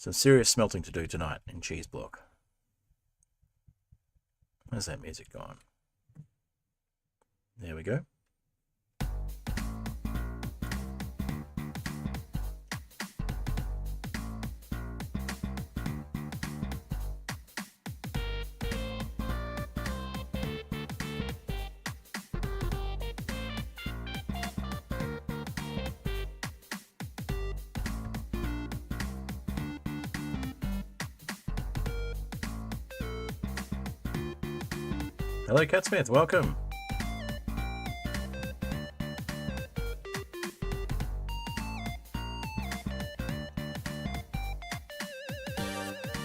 Some serious smelting to do tonight in Cheeseblock. Where's that music gone? There we go. Hello, Catsmith, welcome.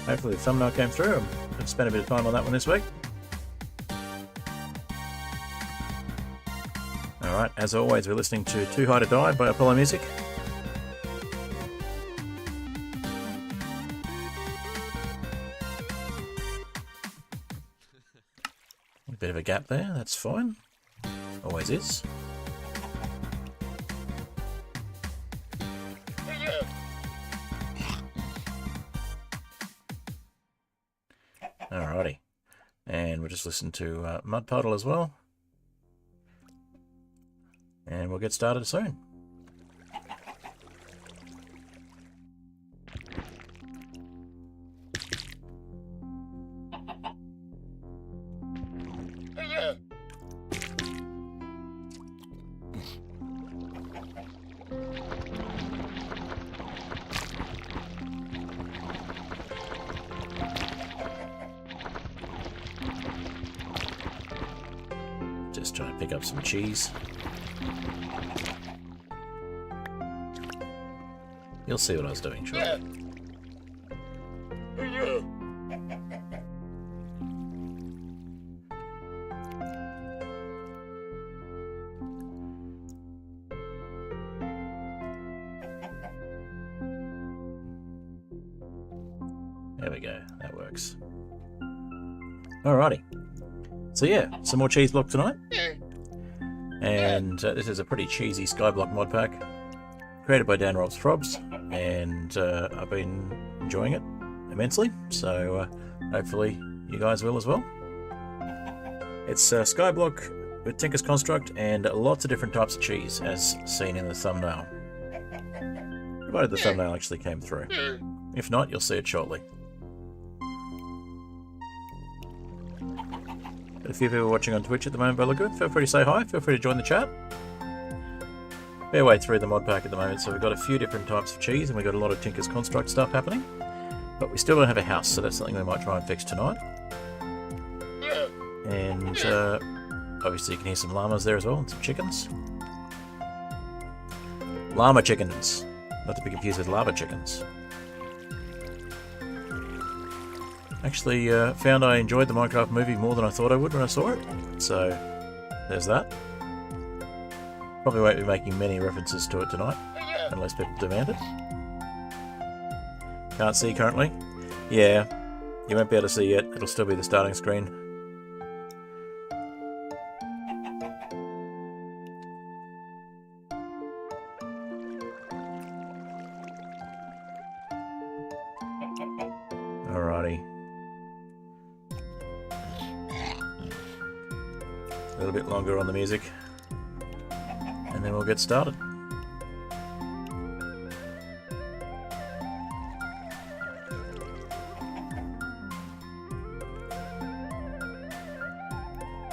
Hopefully the thumbnail came through. I've spent a bit of time on that one this week. Alright, as always, we're listening to Too High to Die by Apollo Music. Bit of a gap there, that's fine. Always is. Alrighty. And we'll just listen to Puddle as well. And we'll get started soon. Just trying to pick up some cheese. You'll see what I was doing, sure. There we go, that works. Alrighty. So yeah, some more Cheeseblock tonight. And this is a pretty cheesy Skyblock mod pack. Created by Dan Robs Frobs. And I've been enjoying it immensely. So hopefully you guys will as well. It's Skyblock with Tinker's Construct and lots of different types of cheese as seen in the thumbnail. Provided the thumbnail actually came through. If not, you'll see it shortly. A few people watching on Twitch at the moment, but look good. Feel free to say hi, feel free to join the chat. Fair way through the mod pack at the moment, so we've got a few different types of cheese and we've got a lot of Tinker's Construct stuff happening. But we still don't have a house, so that's something we might try and fix tonight. And obviously you can hear some llamas there as well, and some chickens. Llama chickens, not to be confused with lava chickens. Actually found I enjoyed the Minecraft movie more than I thought I would when I saw it, so there's that. Probably won't be making many references to it tonight, unless people demand it. Can't see currently. Yeah, you won't be able to see yet, it'll still be the starting screen. Alrighty. A little bit longer on the music, and then we'll get started.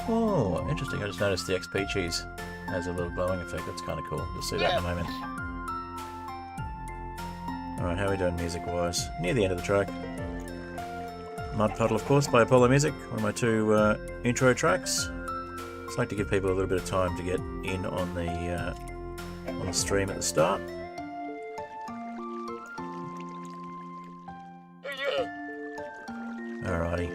Oh, interesting. I just noticed the XP cheese has a little glowing effect. That's kind of cool. You'll see that in a moment. Alright, how are we doing music-wise? Near the end of the track. Puddle, of course, by Apollo Music. One of my two intro tracks. I'd like to give people a little bit of time to get in on the stream at the start. Alrighty.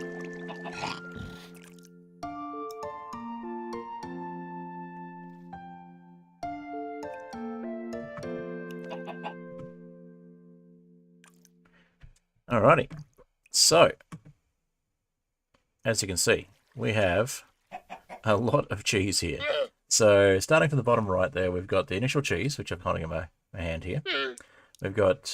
Alrighty. So, as you can see, we have a lot of cheese here. So, starting from the bottom right there, we've got the initial cheese, which I'm holding in my hand here. We've got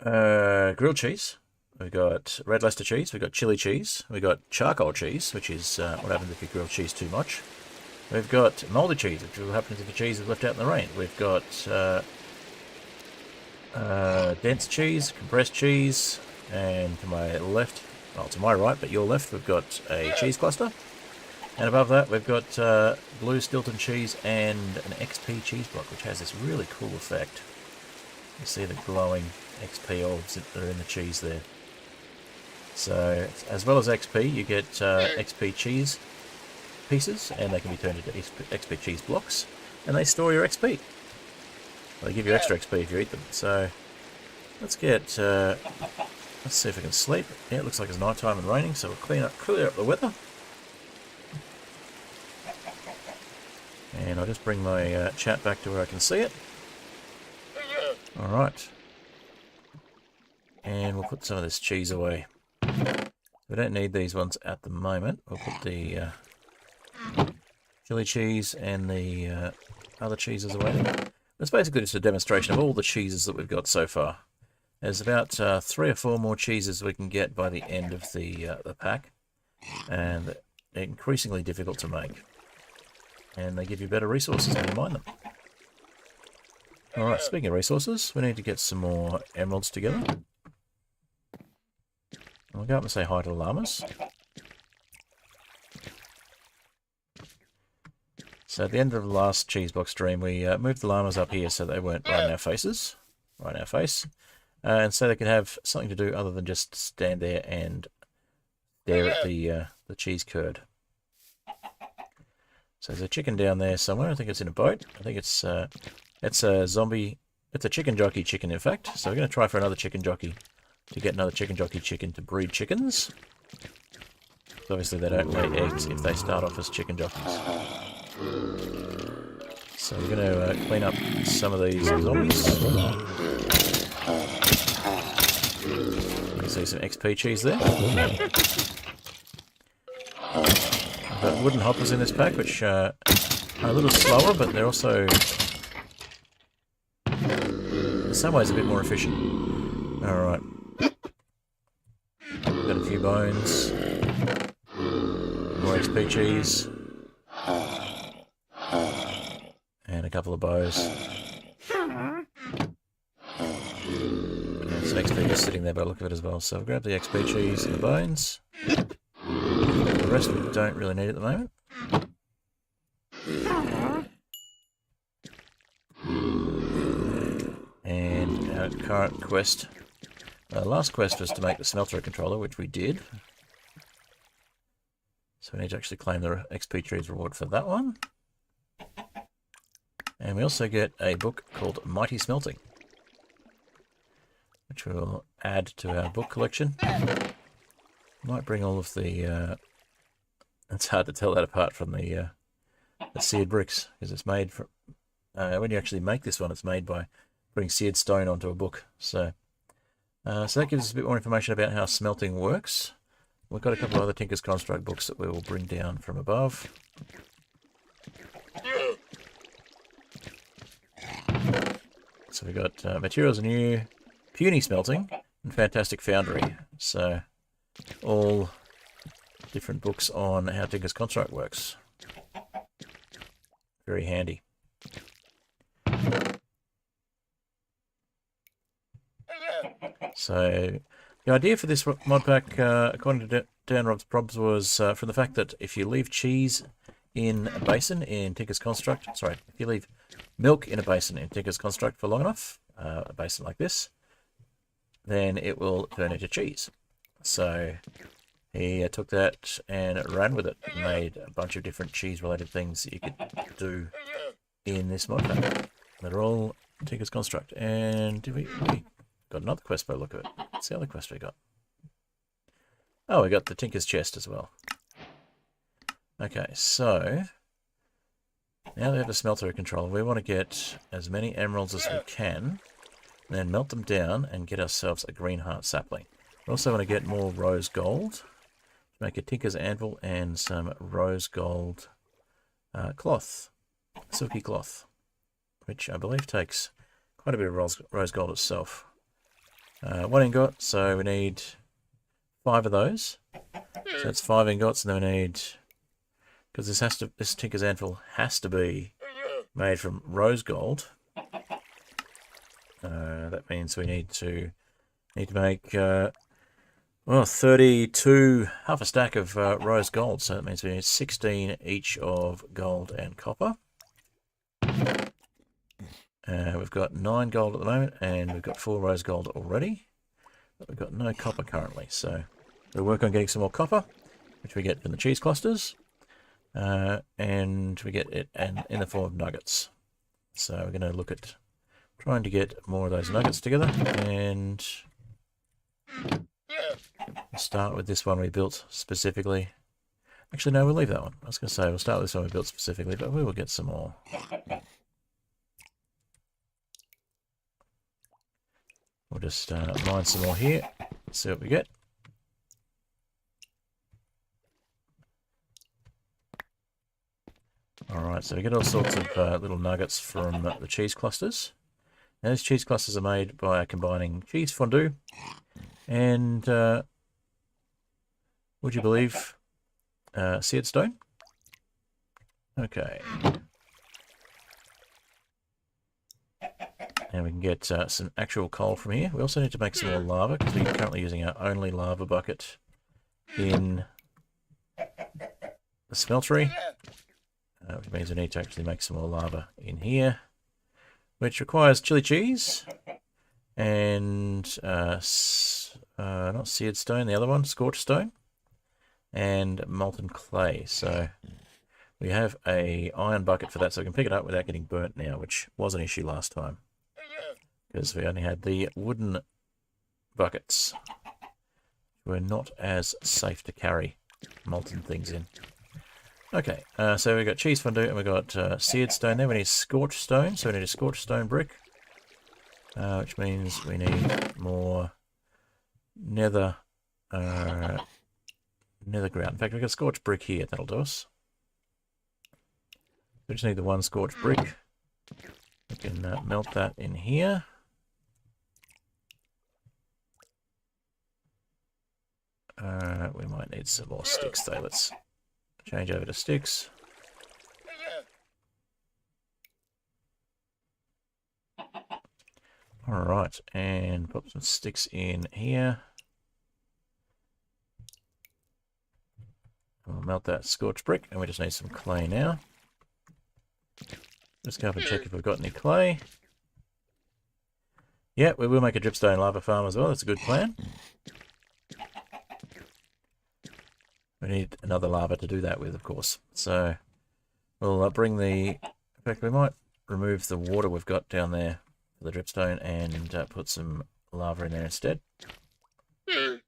grilled cheese. We've got red Leicester cheese. We've got chili cheese. We've got charcoal cheese, which is what happens if you grill cheese too much. We've got mouldy cheese, which will happen if the cheese is left out in the rain. We've got dense cheese, compressed cheese, and to my left, well, to my right, but your left, we've got a cheese cluster. And above that, we've got blue Stilton cheese and an XP cheese block, which has this really cool effect. You see the glowing XP orbs that are in the cheese there. So, as well as XP, you get XP cheese pieces, and they can be turned into XP cheese blocks, and they store your XP. They give you extra XP if you eat them. So, let's get, let's see if we can sleep. Yeah, it looks like it's night time and raining, so we'll clear up the weather. And I'll just bring my chat back to where I can see it. Alright. And we'll put some of this cheese away. We don't need these ones at the moment. We'll put the chili cheese and the other cheeses away. It's basically just a demonstration of all the cheeses that we've got so far. There's about 3 or 4 more cheeses we can get by the end of the pack. And they're increasingly difficult to make. And they give you better resources when you mine them. Alright, speaking of resources, we need to get some more emeralds together. I'll go up and say hi to the llamas. So at the end of the last cheese block stream, we moved the llamas up here so they weren't right in our faces. Right in our face. And so they could have something to do other than just stand there and stare at the cheese curd. So there's a chicken down there somewhere. I think it's in a boat. I think it's a zombie. It's a chicken jockey chicken, in fact. So we're going to try for another chicken jockey to get another chicken jockey chicken to breed chickens. So obviously they don't lay eggs if they start off as chicken jockeys. So we're going to clean up some of these zombies. You can see some XP cheese there. We've got wooden hoppers in this pack, which are a little slower, but they're also, in some ways, a bit more efficient. Alright. We've got a few bones. More XP cheese. And a couple of bows. And some XP just sitting there by the look of it as well. So I've grabbed the XP cheese and the bones. The rest we don't really need at the moment. And our current quest. Last quest was to make the Smeltery controller, which we did. So we need to actually claim the XP trees reward for that one. And we also get a book called Mighty Smelting, which we'll add to our book collection. Might bring all of the... it's hard to tell that apart from the seared bricks, because it's made from... when you actually make this one, it's made by putting seared stone onto a book. So that gives us a bit more information about how smelting works. We've got a couple of other Tinker's Construct books that we will bring down from above. So we've got Materials New, Puny Smelting, and Fantastic Foundry. So all different books on how Tinker's Construct works. Very handy. So the idea for this mod pack, according to Dan Rob's Probs, was from the fact that if you leave cheese in a basin in Tinker's Construct, sorry, if you leave milk in a basin in Tinker's Construct for long enough, a basin like this, then it will turn into cheese. So he took that and ran with it and made a bunch of different cheese-related things that you could do in this mod pack. They're all Tinker's Construct. And we got another quest by the look of it. What's the other quest we got? Oh, we got the Tinker's Chest as well. Okay, so now we have a Smeltery controller. We want to get as many emeralds as we can, and then melt them down and get ourselves a green heart sapling. We also want to get more rose gold, make a Tinker's Anvil and some rose gold cloth, silky cloth, which I believe takes quite a bit of rose gold itself. 1 ingot, so we need 5 of those. So that's 5 ingots, and then we need, because this Tinker's Anvil has to be made from rose gold. That means we need to make 32, half a stack of rose gold. So that means we need 16 each of gold and copper. We've got 9 gold at the moment, and we've got 4 rose gold already. But we've got no copper currently, so we'll work on getting some more copper, which we get from the cheese clusters. And we get it in the form of nuggets. So we're going to look at trying to get more of those nuggets together, and we'll start with this one we built specifically. Actually, no, we'll leave that one. I was going to say we'll start with this one we built specifically, but we will get some more. We'll just mine some more here, see what we get. Alright, so we get all sorts of little nuggets from the cheese clusters. Now these cheese clusters are made by combining cheese fondue and, would you believe, seared stone? Okay. And we can get some actual coal from here. We also need to make some more lava, because we're currently using our only lava bucket in the smeltery. Which means we need to actually make some more lava in here, which requires chili cheese and not seared stone, the other one, scorched stone, and molten clay. So we have a iron bucket for that, so we can pick it up without getting burnt now, which was an issue last time, because we only had the wooden buckets. We're not as safe to carry molten things in. Okay, so we've got cheese fondue and we've got seared stone there. We need scorched stone, so we need a scorched stone brick, which means we need more nether ground. In fact, we've got a scorched brick here, that'll do us. We just need the one scorched brick. We can melt that in here. We might need some more sticks though. Let's change over to sticks. Alright, and pop some sticks in here. We'll melt that scorched brick, and we just need some clay now. Just go up and check if we've got any clay. Yeah, we will make a dripstone lava farm as well. That's a good plan. We need another lava to do that with, of course. So we'll bring the... In fact, we might remove the water we've got down there for the dripstone and put some lava in there instead. But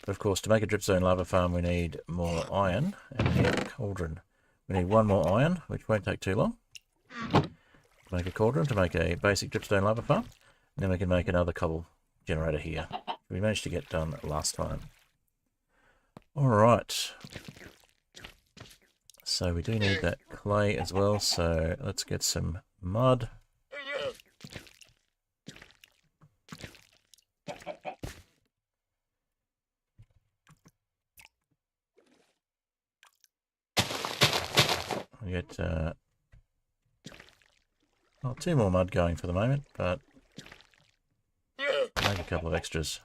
of course, to make a dripstone lava farm, we need more iron, and we need a cauldron. We need 1 more iron, which won't take too long. To make a cauldron, to make a basic dripstone lava farm. And then we can make another cobble generator here. We managed to get done last time. Alright. So we do need that clay as well, so let's get some mud. We get 2 more mud going for the moment, but make a couple of extras.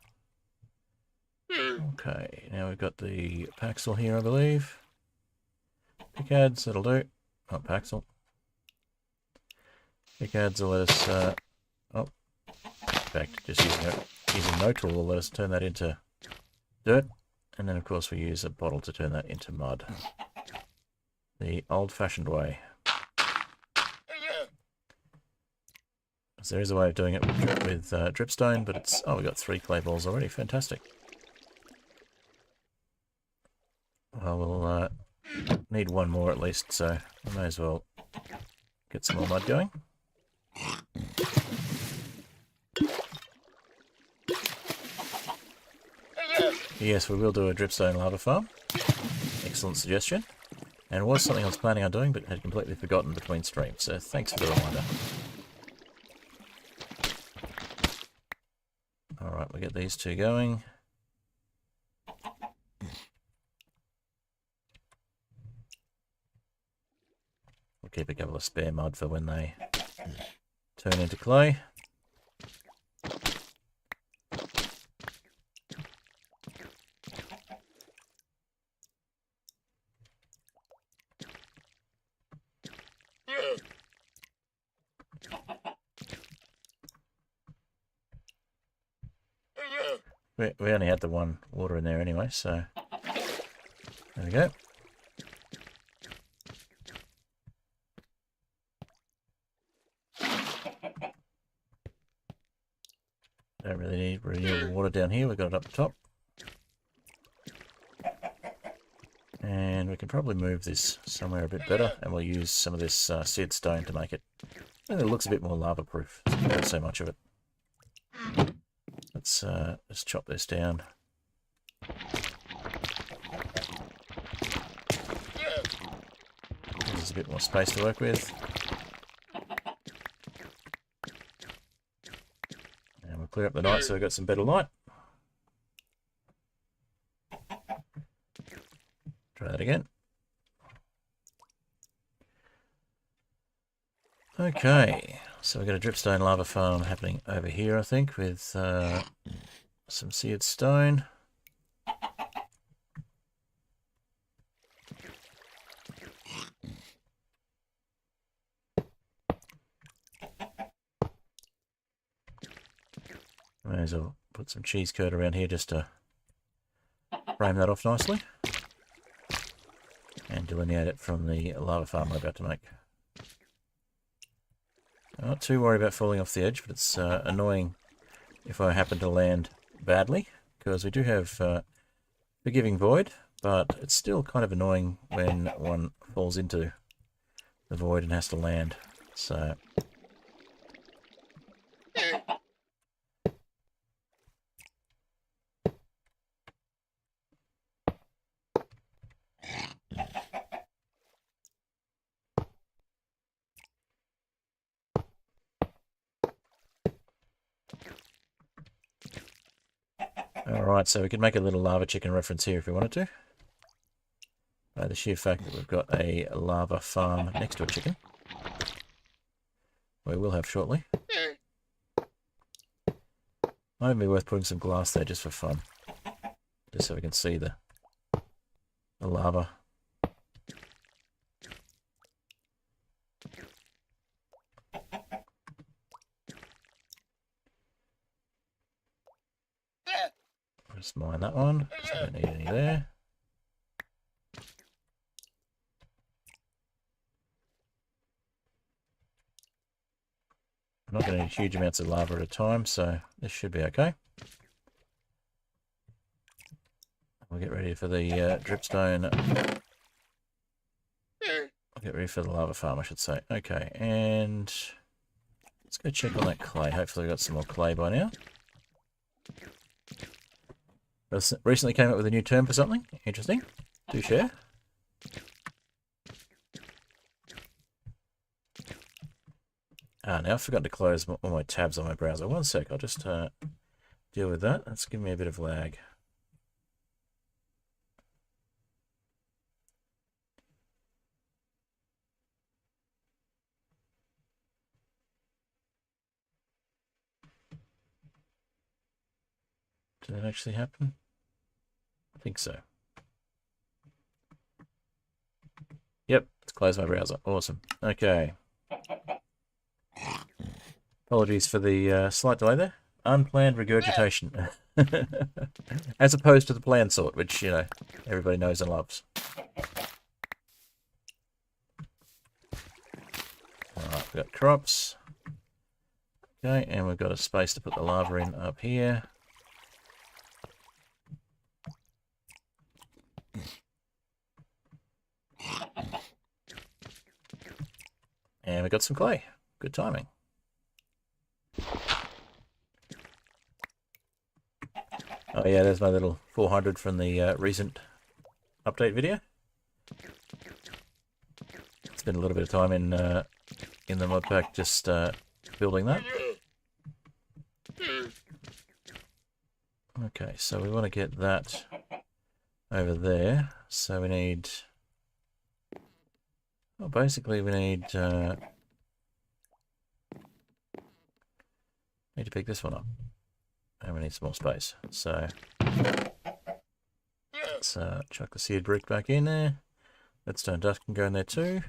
Okay, now we've got the Paxel here, I believe. Pickads, that'll do. Not Paxel. Pickads will let us... in fact, just using no tool will let us turn that into dirt. And then, of course, we use a bottle to turn that into mud. The old-fashioned way. So there is a way of doing it with dripstone, but it's... Oh, we've got 3 clay balls already. Fantastic. Well, we'll need 1 more at least, so I may as well get some more mud going. Yes, we will do a dripstone lava farm. Excellent suggestion. And it was something I was planning on doing, but had completely forgotten between streams, so thanks for the reminder. Alright, we'll get these two going. We'll keep a couple of spare mud for when they turn into clay. We only had the one water in there anyway, so there we go. Don't really need renewable water down here, we've got it up the top. And we can probably move this somewhere a bit better, and we'll use some of this seared stone to make it. I think it looks a bit more lava proof, not so much of it. Let's just chop this down. There's a bit more space to work with. And we'll clear up the night so we've got some better light. Try that again. Okay, so we've got a dripstone lava farm happening over here, I think, with some seared stone. May as well put some cheese curd around here just to frame that off nicely. And delineate it from the lava farm we're about to make. I'm not too worried about falling off the edge, but it's annoying if I happen to land badly, because we do have Forgiving Void, but it's still kind of annoying when one falls into the void and has to land. So alright, so we could make a little lava chicken reference here if we wanted to. By the sheer fact that we've got a lava farm next to a chicken. We will have shortly. Might be worth putting some glass there just for fun. Just so we can see the lava. Just mine that one, because I don't need any there. I'm not going to need huge amounts of lava at a time, so this should be okay. We'll get ready for the dripstone. I'll get ready for the lava farm, I should say. Okay, and let's go check on that clay. Hopefully we've got some more clay by now. Recently came up with a new term for something. Interesting. Do share. Now I've forgotten to close all my tabs on my browser. One sec, I'll just deal with that. That's giving me a bit of lag. Did that actually happen? I think so. Yep, let's close my browser. Awesome. Okay. Apologies for the slight delay there. Unplanned regurgitation. As opposed to the planned sort, which, you know, everybody knows and loves. Alright, we've got crops. Okay, and we've got a space to put the lava in up here. And we got some clay. Good timing. Oh yeah, there's my little 400 from the recent update video. It's been a little bit of time in the modpack just building that. Okay, so we want to get that over there. So we need... Well, basically we need to pick this one up. And we need some more space. So let's chuck the seared brick back in there. Redstone dust can go in there too.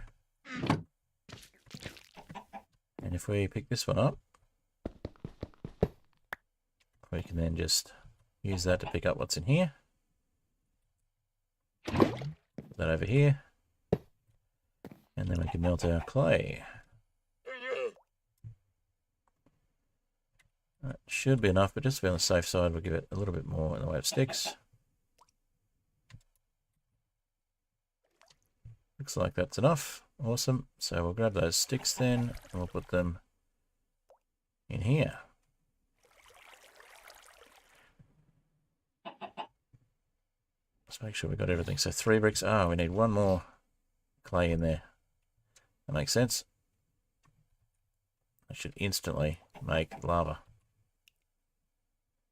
And if we pick this one up, we can then just use that to pick up what's in here. Put that over here. And then we can melt our clay. That should be enough, but just to be on the safe side, we'll give it a little bit more in the way of sticks. Looks like that's enough. Awesome. So we'll grab those sticks then, and we'll put them in here. Let's make sure we got everything. So 3 bricks. Ah, we need 1 more clay in there. That makes sense. I should instantly make lava.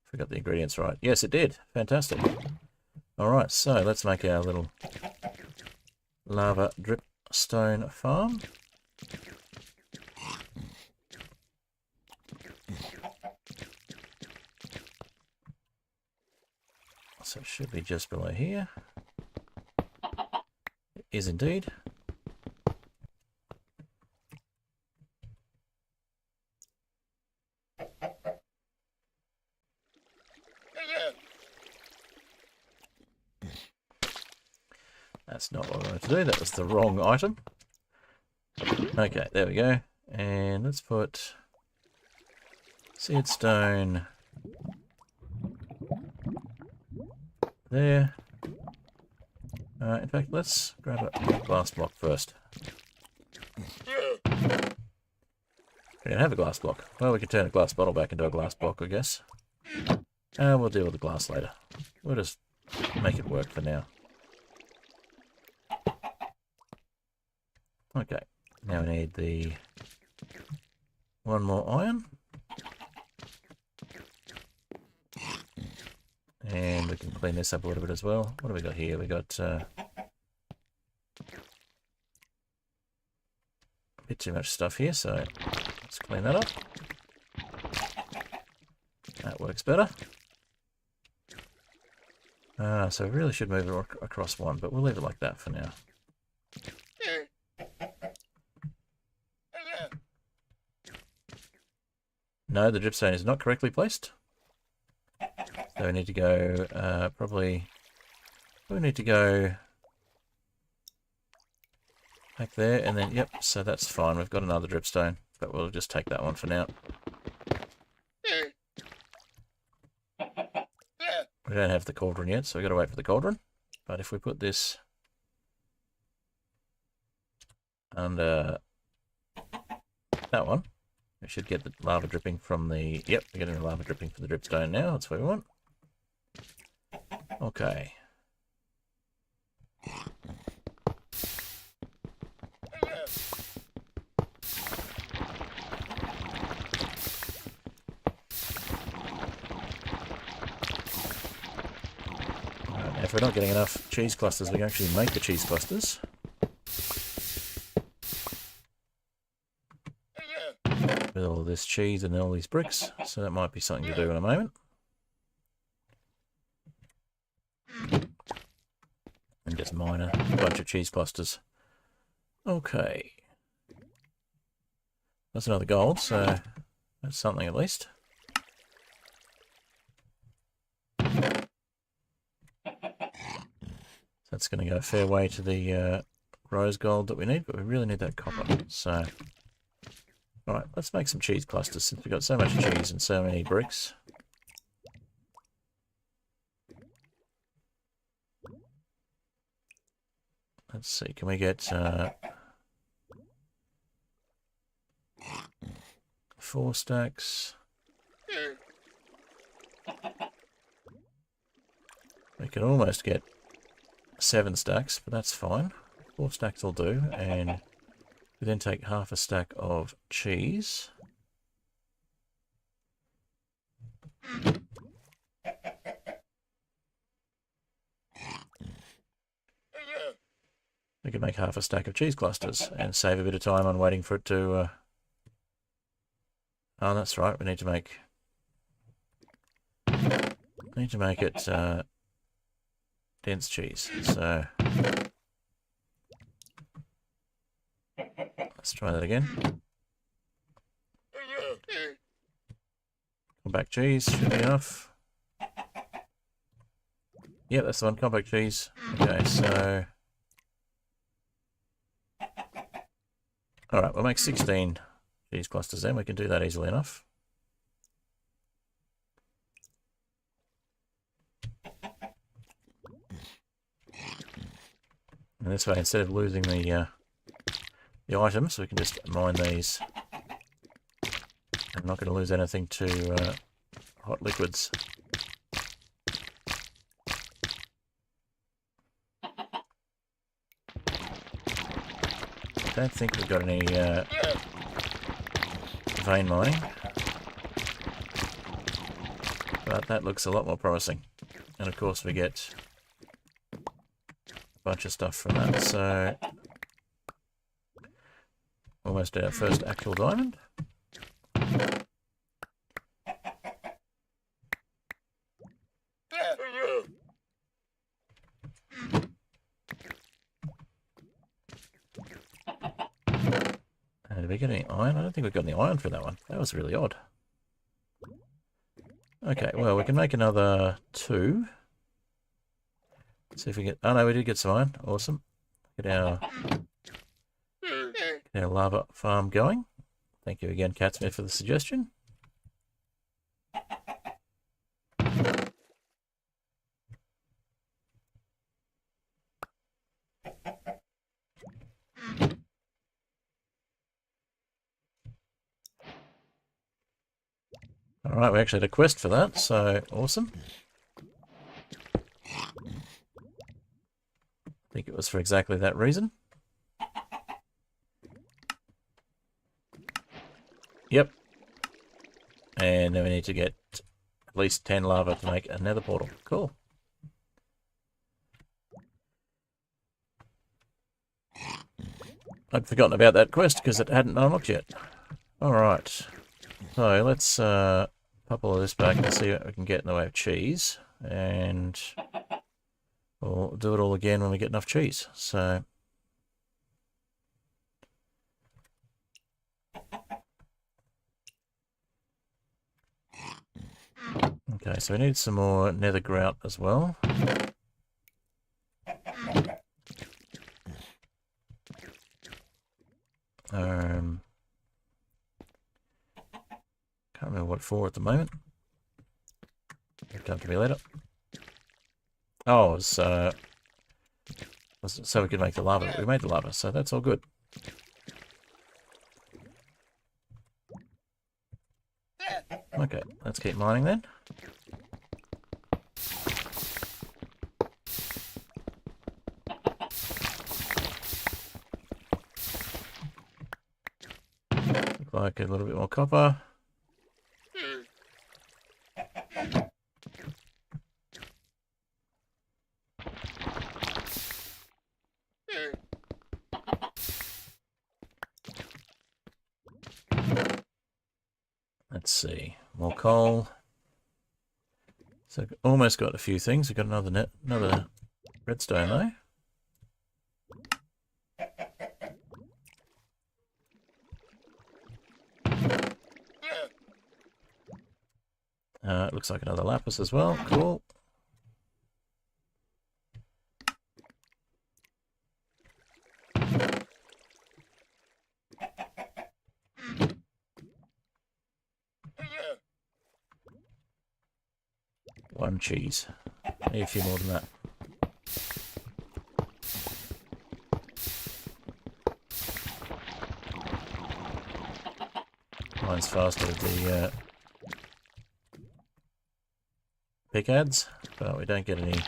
If we got the ingredients right. Yes, it did. Fantastic. Alright, so let's make our little lava drip stone farm. So it should be just below here. It is indeed. That's not what I wanted to do. That was the wrong item. Okay, there we go. And let's put seared stone there. In fact, let's grab a glass block first. We don't have a glass block. Well, we can turn a glass bottle back into a glass block, I guess. We'll deal with the glass later. We'll just make it work for now. Okay, now we need the 1 more iron. And we can clean this up a little bit as well. What have we got here? We got a bit too much stuff here, so let's clean that up. That works better. So we really should move it across 1, but we'll leave it like that for now. No, the dripstone is not correctly placed. So we need to go, we need to go back there, and then, yep, so that's fine. We've got another dripstone, but we'll just take that one for now. We don't have the cauldron yet, so we've got to wait for the cauldron. But if we put this under that one, we should get the lava dripping from the... Yep, we're getting the lava dripping from the dripstone now. That's what we want. Okay. Now, if we're not getting enough cheese clusters, we can actually make the cheese clusters. With all this cheese and all these bricks, so that might be something to do in a moment. And just mine a bunch of cheese clusters. Okay. That's another gold, so that's something at least. That's going to go a fair way to the rose gold that we need, but we really need that copper. So, alright, let's make some cheese clusters since we've got so much cheese and so many bricks. Let's see, can we get 4 stacks? We can almost get 7 stacks, but that's fine. 4 stacks will do, and we then take half a stack of cheese. we could make half a stack of cheese clusters and save a bit of time on waiting for it to... Oh, that's right. We need to make it dense cheese. So let's try that again. Compact cheese should be enough. Yep, that's the one. Compact cheese. Okay, so all right, we'll make 16 cheese clusters then. We can do that easily enough. And this way, instead of losing the items, we can just mine these. I'm not going to lose anything to hot liquids. I don't think we've got any vein mining, but that looks a lot more promising. And of course we get a bunch of stuff from that, so almost our first actual diamond. Did we get any iron? I don't think we got any iron for that one. That was really odd. Okay, well, we can make another 2. See if we get... Oh no, we did get some iron. Awesome. Get our lava farm going. Thank you again, Catsmith, for the suggestion. Alright, we actually had a quest for that, so awesome. I think it was for exactly that reason. Yep. And then we need to get at least 10 lava to make a nether portal. Cool. I'd forgotten about that quest because it hadn't unlocked yet. Alright. So let's pop all of this back and see what we can get in the way of cheese. And we'll do it all again when we get enough cheese. So okay, so we need some more nether grout as well. Can't remember what for at the moment. It'll come to me later. Oh, it was so we could make the lava. We made the lava, so that's all good. Okay, let's keep mining then. Look like a little bit more copper. Let's see, more coal. So almost got a few things. We've got another redstone though. It looks like another lapis as well. Cool. One cheese. Need a few more than that. Mine's faster with the pickads, but we don't get any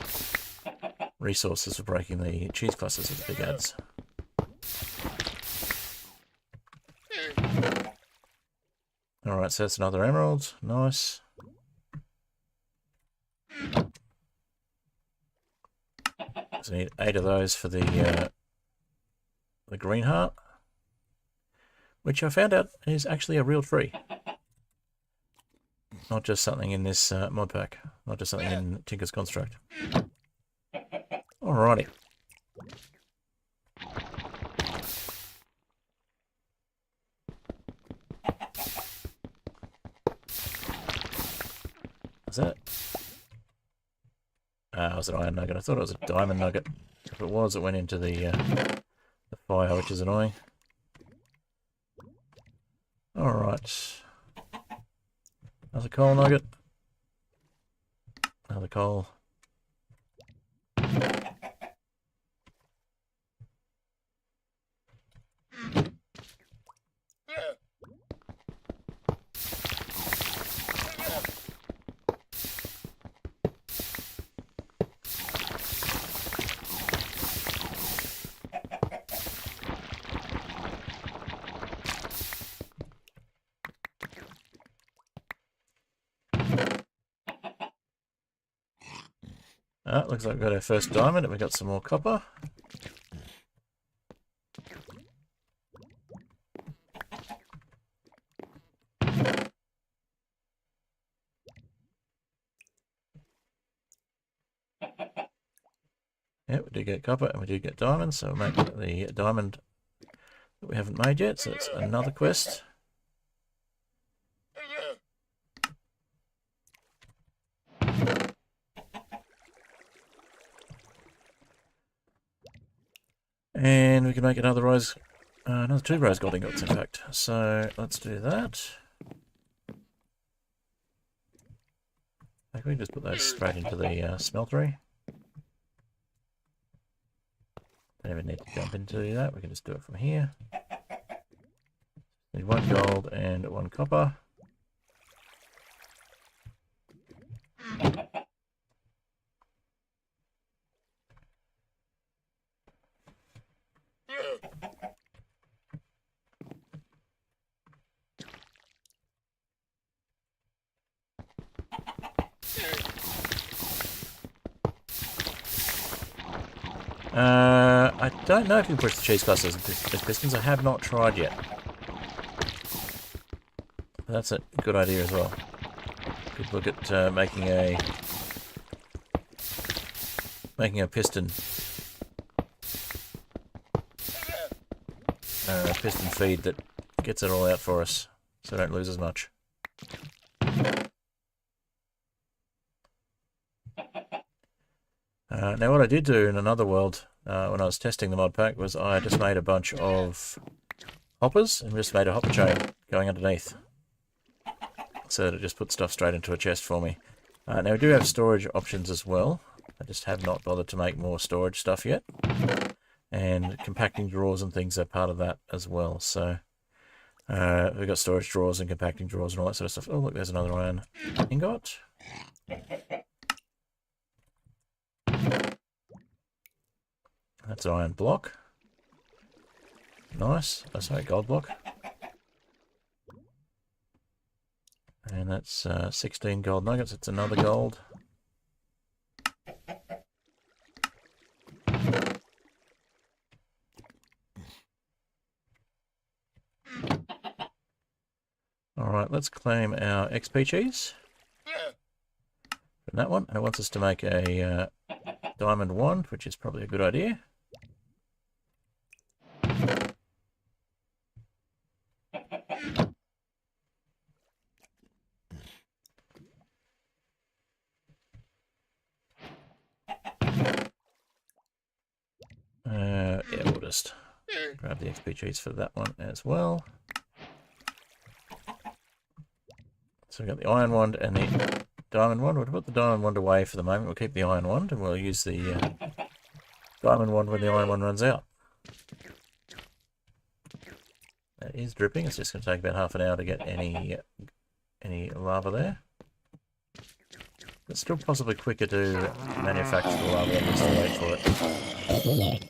resources for breaking the cheese clusters with the pickads. Alright, so that's another emerald. Nice. So I need 8 of those for the the green heart, which I found out is actually a real tree. Not just something in this mod pack. Not just something in Tinker's Construct. Alrighty. Was that? Ah, it was an iron nugget. I thought it was a diamond nugget. If it was, it went into the fire, which is annoying. Alright. Another coal nugget. Another coal. Looks like we got our first diamond and we got some more copper. Yeah, we do get copper and we do get diamonds, so we'll make the diamond that we haven't made yet, so it's another quest. And we can make another rose, another 2 rose gold ingots in fact. So let's do that. Can we just put those straight into the smeltery? Don't even need to jump into that, we can just do it from here. Need 1 gold and 1 copper. I don't know if you can push the cheese clusters as pistons. I have not tried yet. But that's a good idea as well. Could look at making a piston feed that gets it all out for us, so we don't lose as much. Now what I did do in another world when I was testing the mod pack was I just made a bunch of hoppers and just made a hopper chain going underneath, so that it just put stuff straight into a chest for me. Now we do have storage options as well. I just have not bothered to make more storage stuff yet, and compacting drawers and things are part of that as well. So we've got storage drawers and compacting drawers and all that sort of stuff. Oh look, there's another iron ingot. That's an iron block. Nice. Oh, sorry, gold block. And that's 16 gold nuggets. It's another gold. Alright, let's claim our XP cheese from that one. And it wants us to make a diamond wand, which is probably a good idea. Yeah, we'll just grab the XP cheese for that one as well. So we've got the iron wand and the diamond wand. We'll put the diamond wand away for the moment. We'll keep the iron wand and we'll use the diamond wand when the iron wand runs out. That is dripping. It's just going to take about half an hour to get any lava there. It's still possibly quicker to manufacture the lava than just to wait for it.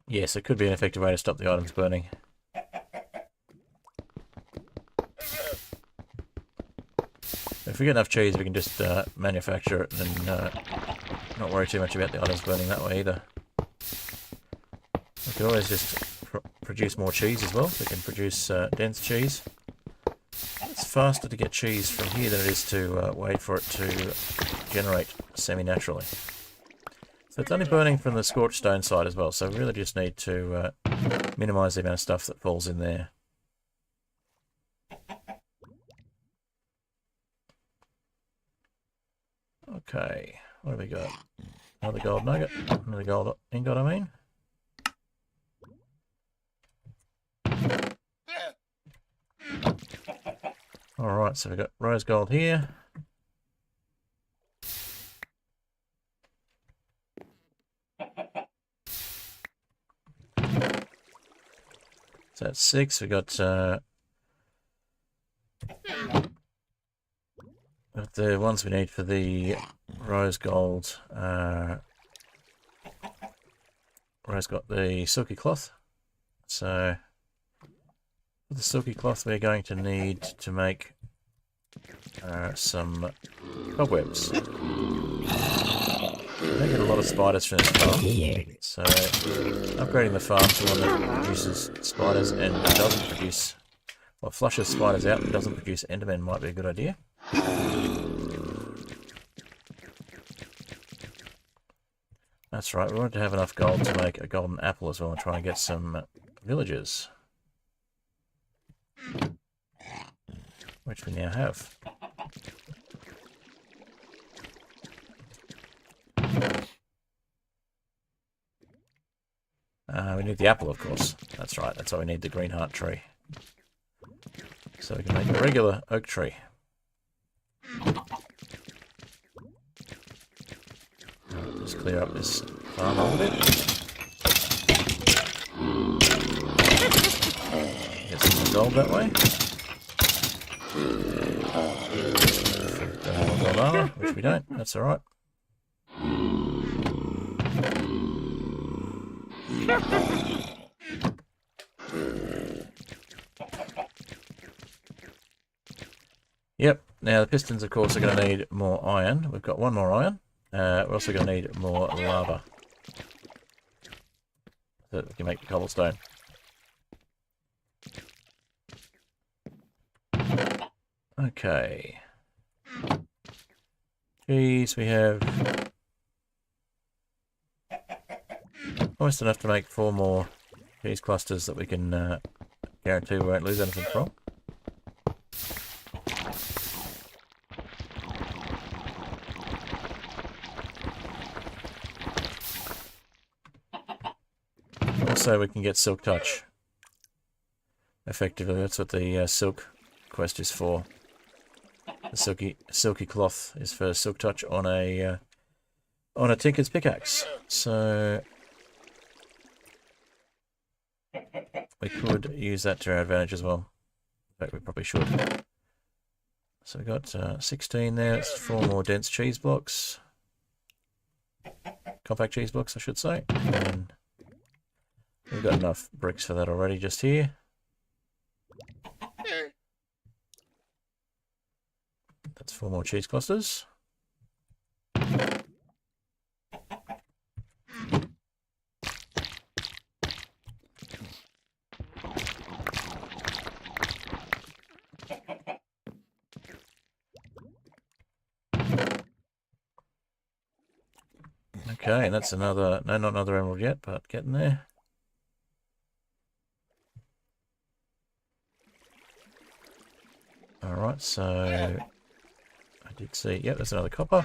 Yes, it could be an effective way to stop the items burning. if we get enough cheese, we can just manufacture it and not worry too much about the items burning that way either. We can always just produce more cheese as well. We can produce dense cheese. It's faster to get cheese from here than it is to wait for it to generate semi-naturally. So it's only burning from the scorched stone side as well, so we really just need to minimise the amount of stuff that falls in there. Okay, what have we got? Another gold nugget, another gold ingot, I mean. Alright, so we've got rose gold here. So that's 6. We've got the ones we need for the rose gold. Rose got the silky cloth. So for the silky cloth we're going to need to make some cobwebs. I get a lot of spiders from this farm, so upgrading the farm to one that produces spiders and doesn't produce, well, flushes spiders out and doesn't produce endermen might be a good idea. That's right, we wanted to have enough gold to make a golden apple as well and try and get some villagers. Which we now have. We need the apple, of course. That's right, that's why we need the green heart tree. So we can make a regular oak tree. Just clear up this farm a little bit. Get some more gold that way. Don't have more gold armor, which we don't, that's alright. Yep, now the pistons of course are going to need more iron. We've got one more iron. We're also going to need more lava so that we can make the cobblestone. Okay. Cheese, we have almost enough to make 4 more cheese clusters that we can guarantee we won't lose anything from. Also, we can get silk touch. Effectively, that's what the silk quest is for. The silky cloth is for silk touch on a tinker's pickaxe. So we could use that to our advantage as well. In fact, we probably should. So we got 16 there. It's 4 more dense cheese blocks. Compact cheese blocks, I should say. And we've got enough bricks for that already just here. That's 4 more cheese clusters. Okay, and that's another, no, not another emerald yet, but getting there. Alright, so I did see, yep, there's another copper.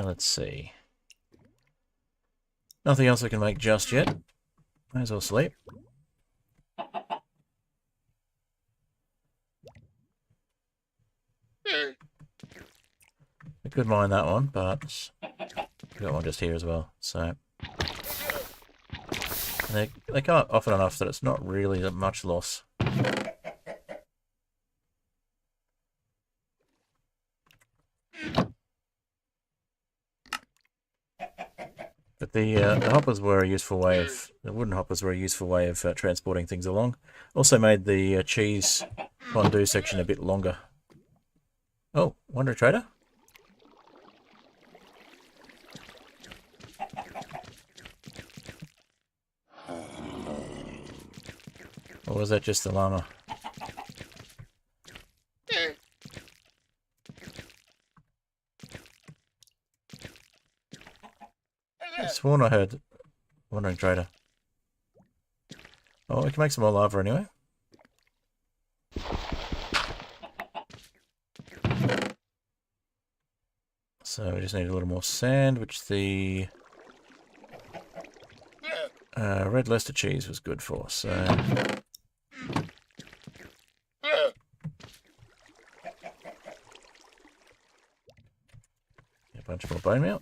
Let's see. Nothing else I can make just yet. Might as well sleep. I could mine that one, but I've got one just here as well, so. And they come up often enough that it's not really that much loss. But the hoppers were a useful way of, the wooden hoppers were a useful way of transporting things along. Also made the cheese fondue section a bit longer. Oh, Wonder Trader? Or was that just the llama? I sworn I heard Wandering Trader. Oh, we can make some more lava anyway. So we just need a little more sand, which the red Leicester cheese was good for. So a bunch more bone meal.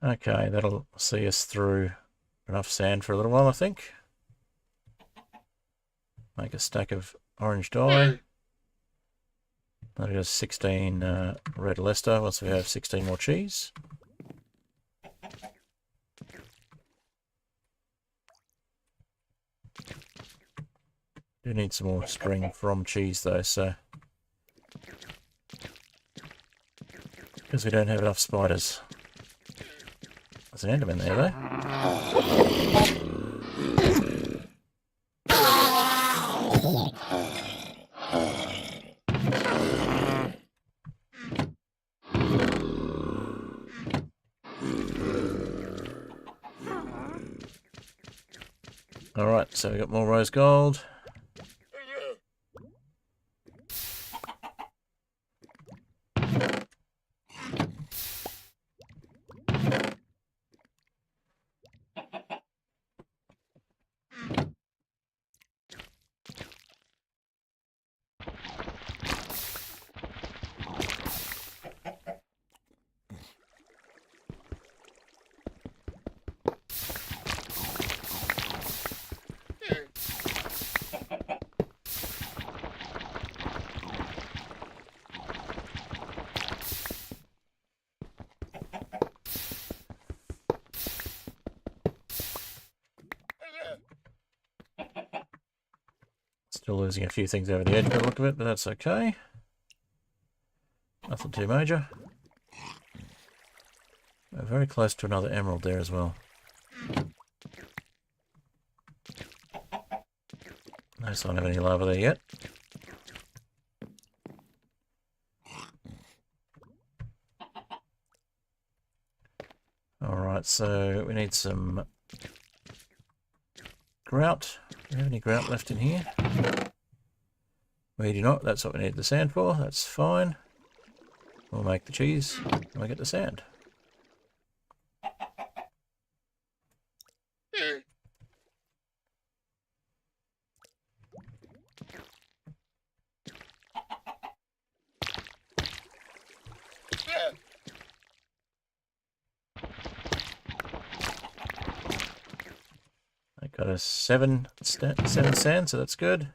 Okay, that'll see us through enough sand for a little while, I think. Make a stack of orange dye. That is 16 red Leicester once we have 16 more cheese. Do need some more string from cheese though, so because we don't have enough spiders. There's an Enderman there though. Alright, so we got more rose gold. Still losing a few things over the edge by the look of it, but that's okay. Nothing too major. We're very close to another emerald there as well. No sign of any lava there yet. Alright, so we need some grout. Do we have any grout left in here? We do not. That's what we need the sand for. That's fine. We'll make the cheese and we'll get the sand. I got a 7 sand, so that's good.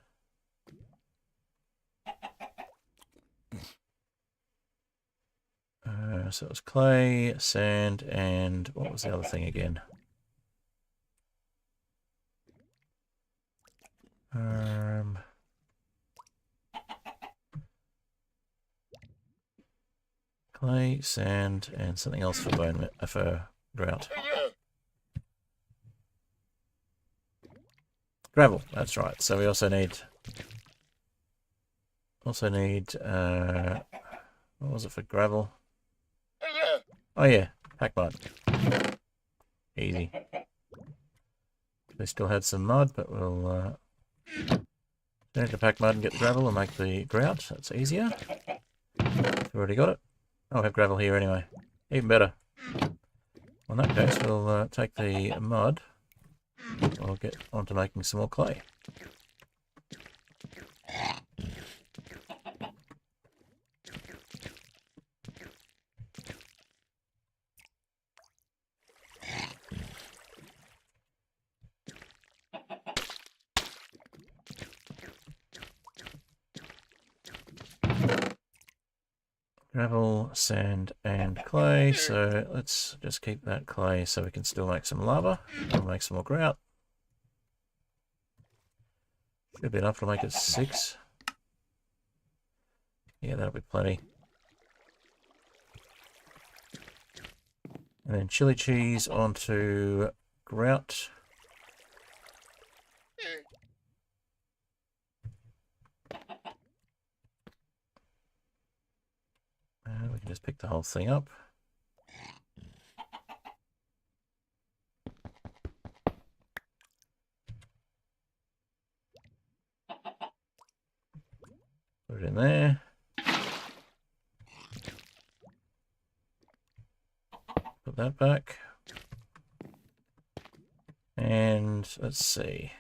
So it was clay, sand, and what was the other thing again? Clay, sand, and something else for bone for grout. Gravel. That's right. So we also need what was it for gravel? Oh yeah, pack mud. Easy. We still had some mud, but we'll Don't need to pack mud and get the gravel and make the grout. That's easier. We've already got it. I'll have gravel here anyway. Even better. In that case, we'll take the mud. I'll get on to making some more clay. Gravel, sand, and clay. So let's just keep that clay so we can still make some lava. We'll make some more grout. Should be enough to make it 6. Yeah, that'll be plenty. And then chili cheese onto grout. We can just pick the whole thing up. Put it in there. Put that back. And let's see.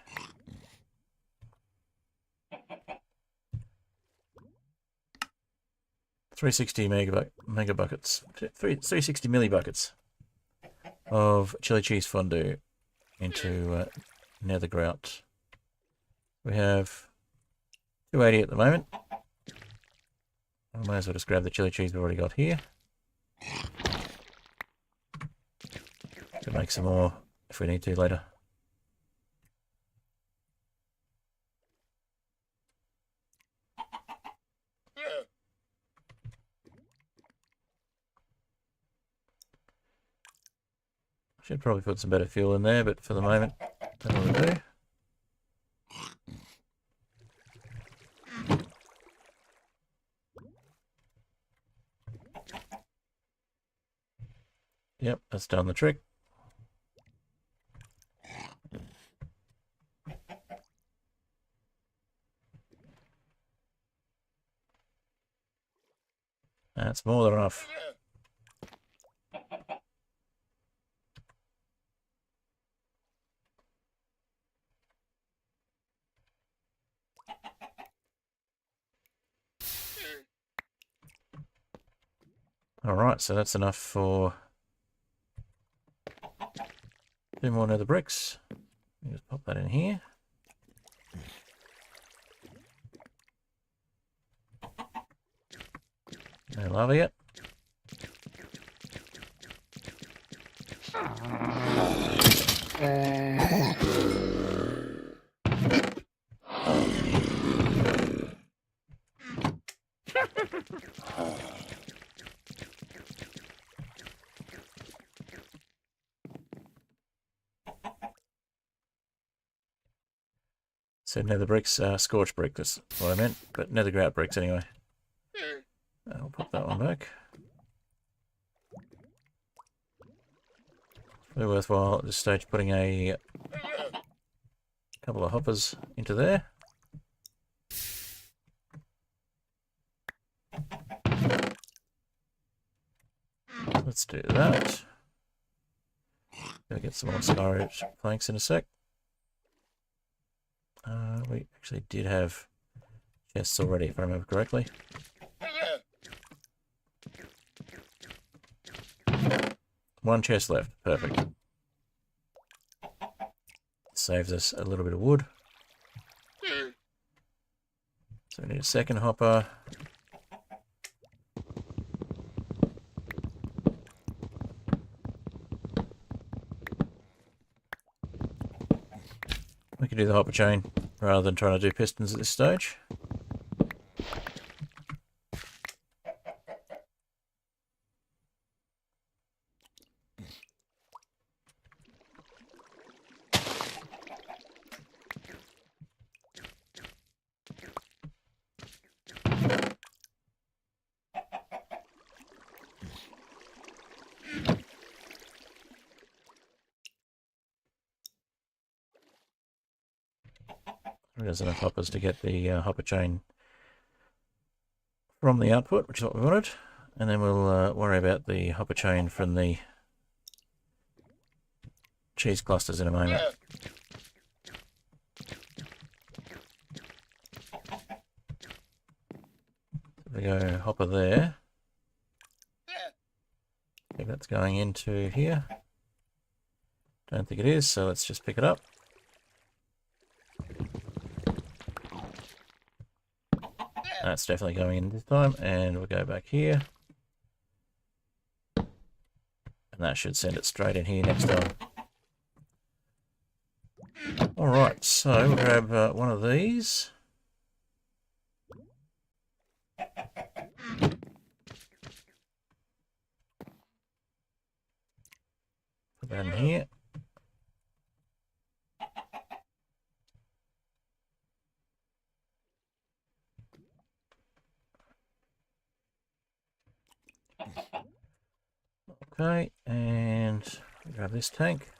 $360 mega buckets, 360 milli buckets of chili cheese fondue into nether grout. We have 280 at the moment. I might as well just grab the chili cheese we've already got here. Could make some more if we need to later. Should probably put some better fuel in there, but for the moment, that'll do. Yep, that's done the trick. That's more than enough. Alright, so that's enough for 2 more nether bricks. Just pop that in here. No lava yet. So nether bricks, scorched brick, that's what I meant, but nether grout bricks anyway. I'll pop that one back. Really worthwhile at this stage putting a couple of hoppers into there. Let's do that. Gonna get some more sky planks in a sec. We actually did have chests already, if I remember correctly. One chest left. Perfect. Saves us a little bit of wood. So we need a second hopper. We can do the hopper chain rather than trying to do pistons at this stage. There's enough hoppers to get the hopper chain from the output, which is what we wanted. And then we'll worry about the hopper chain from the cheese clusters in a moment. We go hopper there. I think that's going into here. Don't think it is, so let's just pick it up. That's definitely going in this time, and we'll go back here. And that should send it straight in here next time. Alright, so we'll grab one of these. Put that in here. Okay, and grab this tank.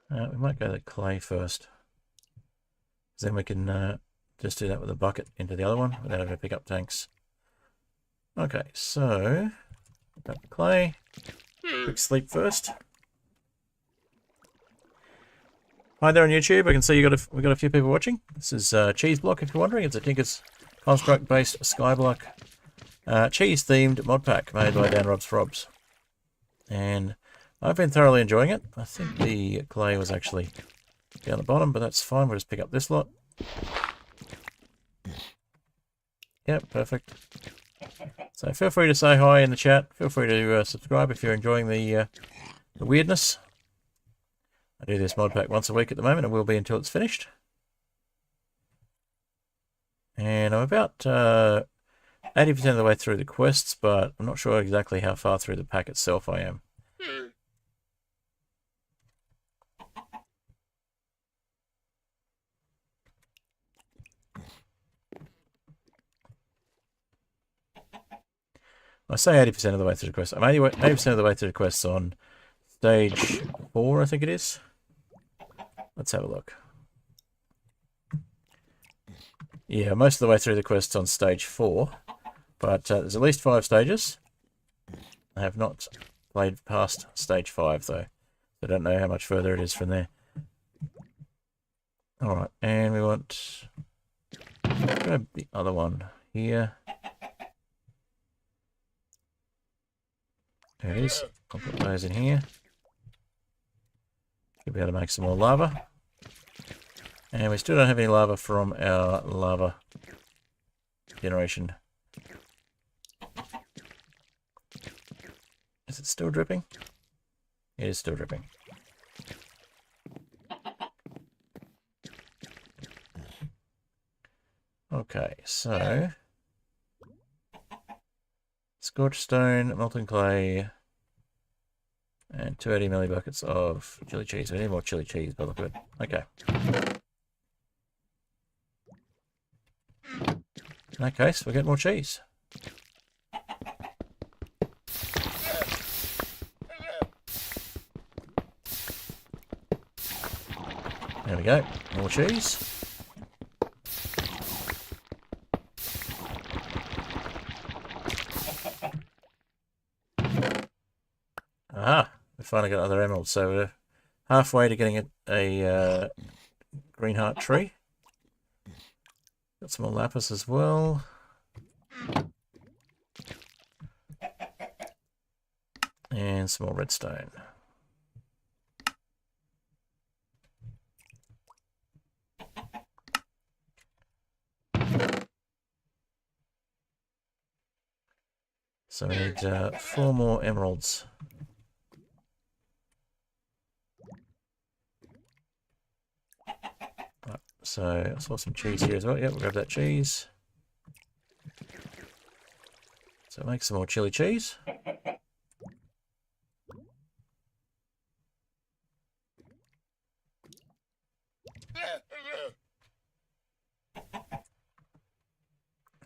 We might go to clay first. Then we can just do that with a bucket into the other one without having to pick up tanks. Okay, so got the clay. Quick sleep first. Hi there on YouTube. I can see we got a few people watching. This is Cheeseblock, if you're wondering. It's a Tinker's Construct-based Skyblock cheese-themed mod pack made by Dan Rob's Frobs. And I've been thoroughly enjoying it. I think the clay was actually down the bottom, but that's fine. We'll just pick up this lot. Yep, perfect. So feel free to say hi in the chat. Feel free to subscribe if you're enjoying the weirdness. I do this mod pack once a week at the moment, and will be until it's finished. And I'm about 80% of the way through the quests, but I'm not sure exactly how far through the pack itself I am. I say 80% of the way through the quest. I'm 80% of the way through the quests on stage 4, I think it is. Let's have a look. Yeah, most of the way through the quests on stage 4, but there's at least 5 stages. I have not played past stage 5 though. I don't know how much further it is from there. Alright, and we want to grab the other one here. There it is. I'll put those in here. Should be able to make some more lava. And we still don't have any lava from our lava generation. Is it still dripping? It is still dripping. Okay, so scorched stone, molten clay, and 280 millibuckets of chili cheese. We need more chili cheese, but look good. Okay. In that case, we'll get more cheese. There we go. More cheese. Ah, we finally got other emeralds, so we're halfway to getting a green heart tree. Got some more lapis as well. And some more redstone. So we need 4 more emeralds. Right, so I saw some cheese here as well. Yep, we'll grab that cheese. So make some more chili cheese.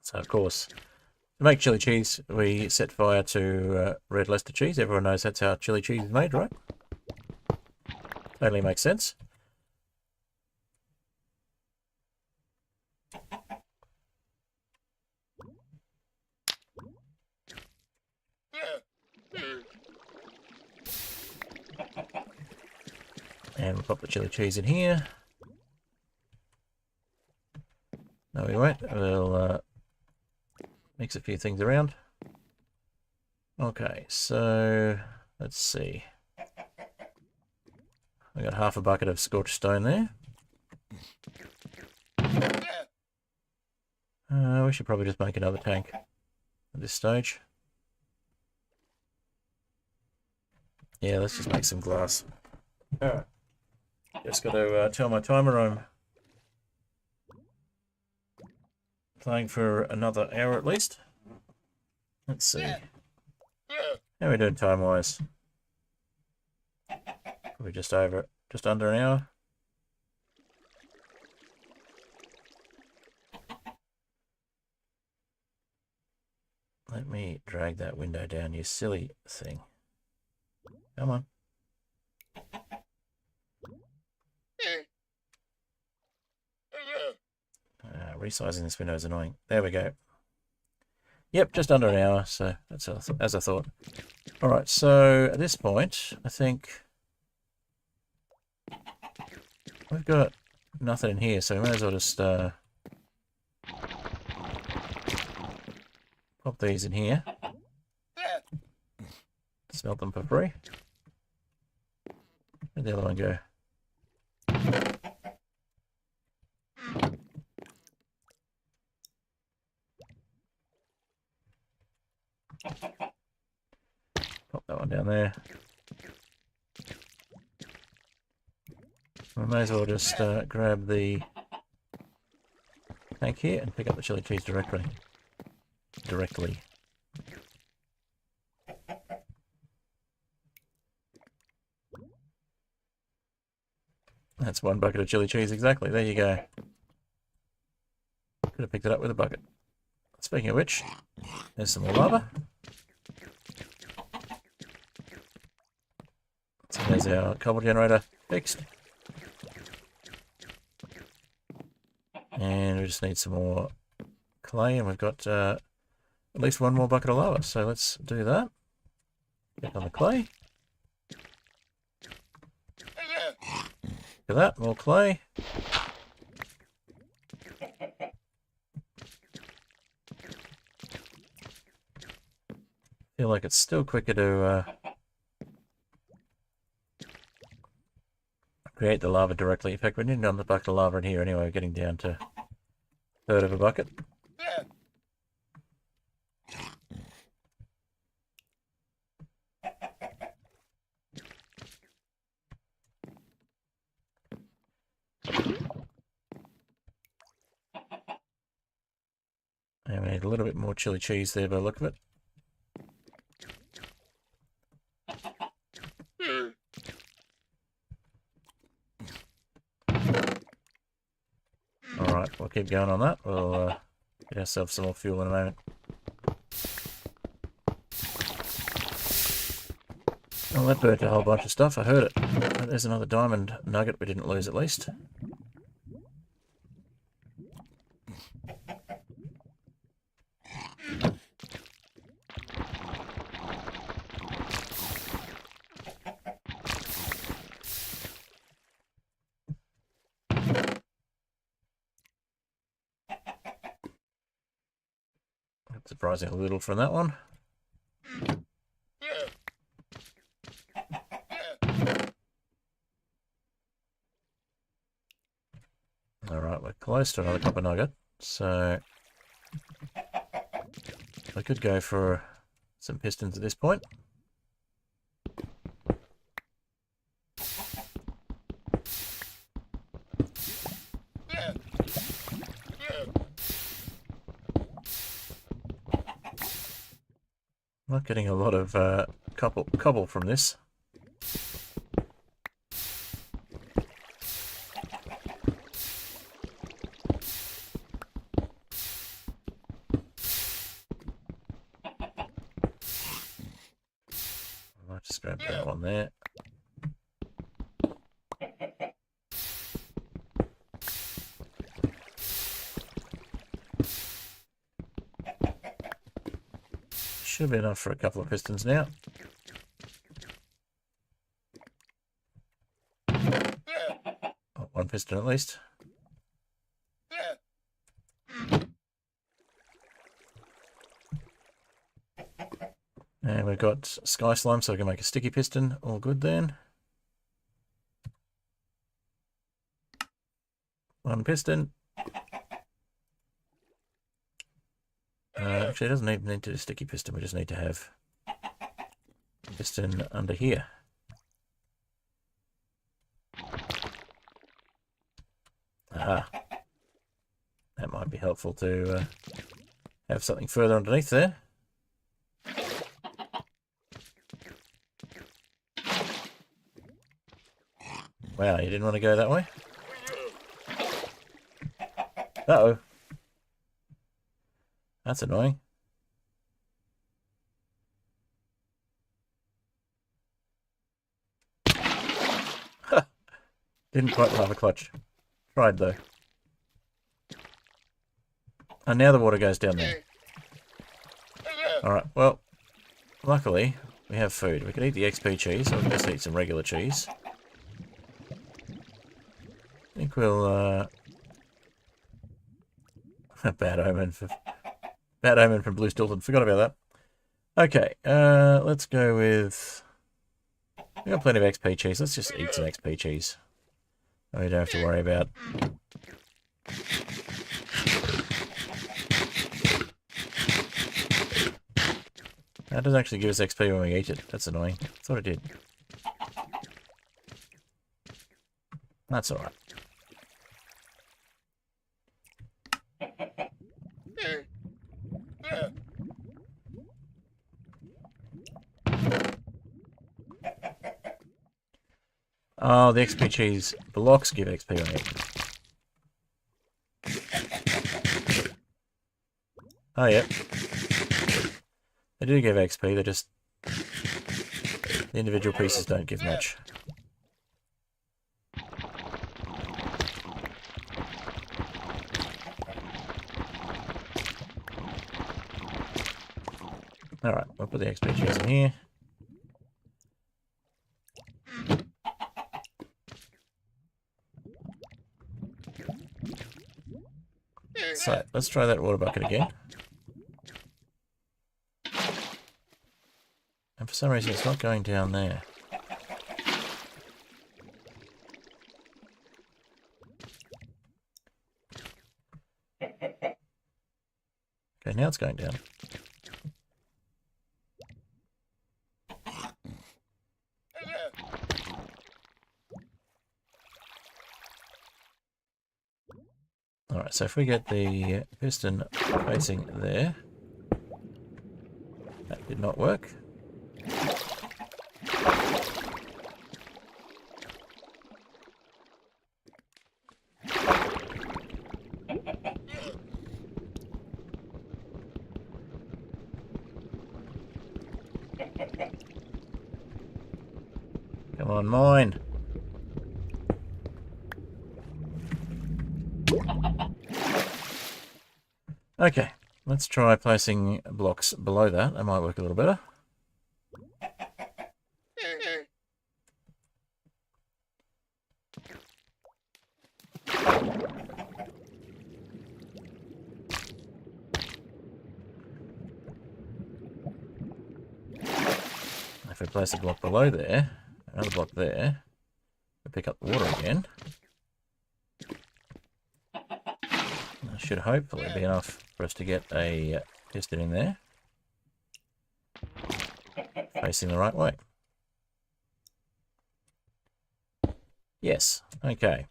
So of course, to make chili cheese, we set fire to red Leicester cheese. Everyone knows that's how chili cheese is made, right? Totally makes sense. And we'll pop the chili cheese in here. No, we won't. We'll mix a few things around. Okay, so let's see. I got half a bucket of scorched stone there. We should probably just make another tank at this stage. Yeah, let's just make some glass. Alright. Just got to tell my timer I'm playing for another hour at least. Let's see. How are we doing time-wise? We're just under an hour. Let me drag that window down, you silly thing. Come on. Resizing this window is annoying. There we go. Yep, just under an hour, so that's as I thought. Alright, so at this point, I think we've got nothing in here, so we may as well just pop these in here. Smelt them for free. Where'd the other one go? Pop that one down there. We may as well just grab the tank here and pick up the chili cheese directly. That's one bucket of chili cheese exactly. There you go. Could have picked it up with a bucket. Speaking of which, there's some more lava. So there's our cobble generator fixed. And we just need some more clay, and we've got at least one more bucket of lava. So let's do that. Get on the clay. Look at that, more clay. Feel like it's still quicker to create the lava directly. In fact, we're needing on the bucket of lava in here anyway. We're getting down to a third of a bucket. And we need a little bit more chili cheese there by the look of it. Alright, we'll keep going on that. We'll get ourselves some more fuel in a moment. Well, that burnt a whole bunch of stuff. I heard it. But there's another diamond nugget we didn't lose at least. Surprising a little from that one. Alright, we're close to another copper nugget, so I could go for some pistons at this point. Not getting a lot of cobble from this. I'll just grab that one there. Should be enough for a couple of pistons now. Oh, one piston at least. And we've got sky slime, so we can make a sticky piston. All good then. One piston. Actually, it doesn't even need to do a sticky piston. We just need to have a piston under here. Aha. That might be helpful to have something further underneath there. Wow, you didn't want to go that way? Uh-oh. That's annoying. Didn't quite have a clutch. Tried though. And now the water goes down there. Alright, well, luckily we have food. We can eat the XP cheese, so we can just eat some regular cheese. I think we'll, bad omen from Blue Stilton. Forgot about that. Okay, let's go with... We got plenty of XP cheese. Let's just eat some XP cheese. We don't have to worry about... That doesn't actually give us XP when we eat it. That's annoying. I thought it did. That's alright. Oh, the XP cheese blocks give XP on it. Oh, yeah. They do give XP, they just... The individual pieces don't give much. Alright, we'll put the XP cheese in here. So, let's try that water bucket again. And for some reason it's not going down there. Okay, now it's going down. Alright, so if we get the piston facing there, that did not work. Come on, mine. Okay, let's try placing blocks below that. That might work a little better. If we place a block below there, another block there, we pick up the water again. That should hopefully be enough for us to get a piston in there, facing the right way. Yes, okay.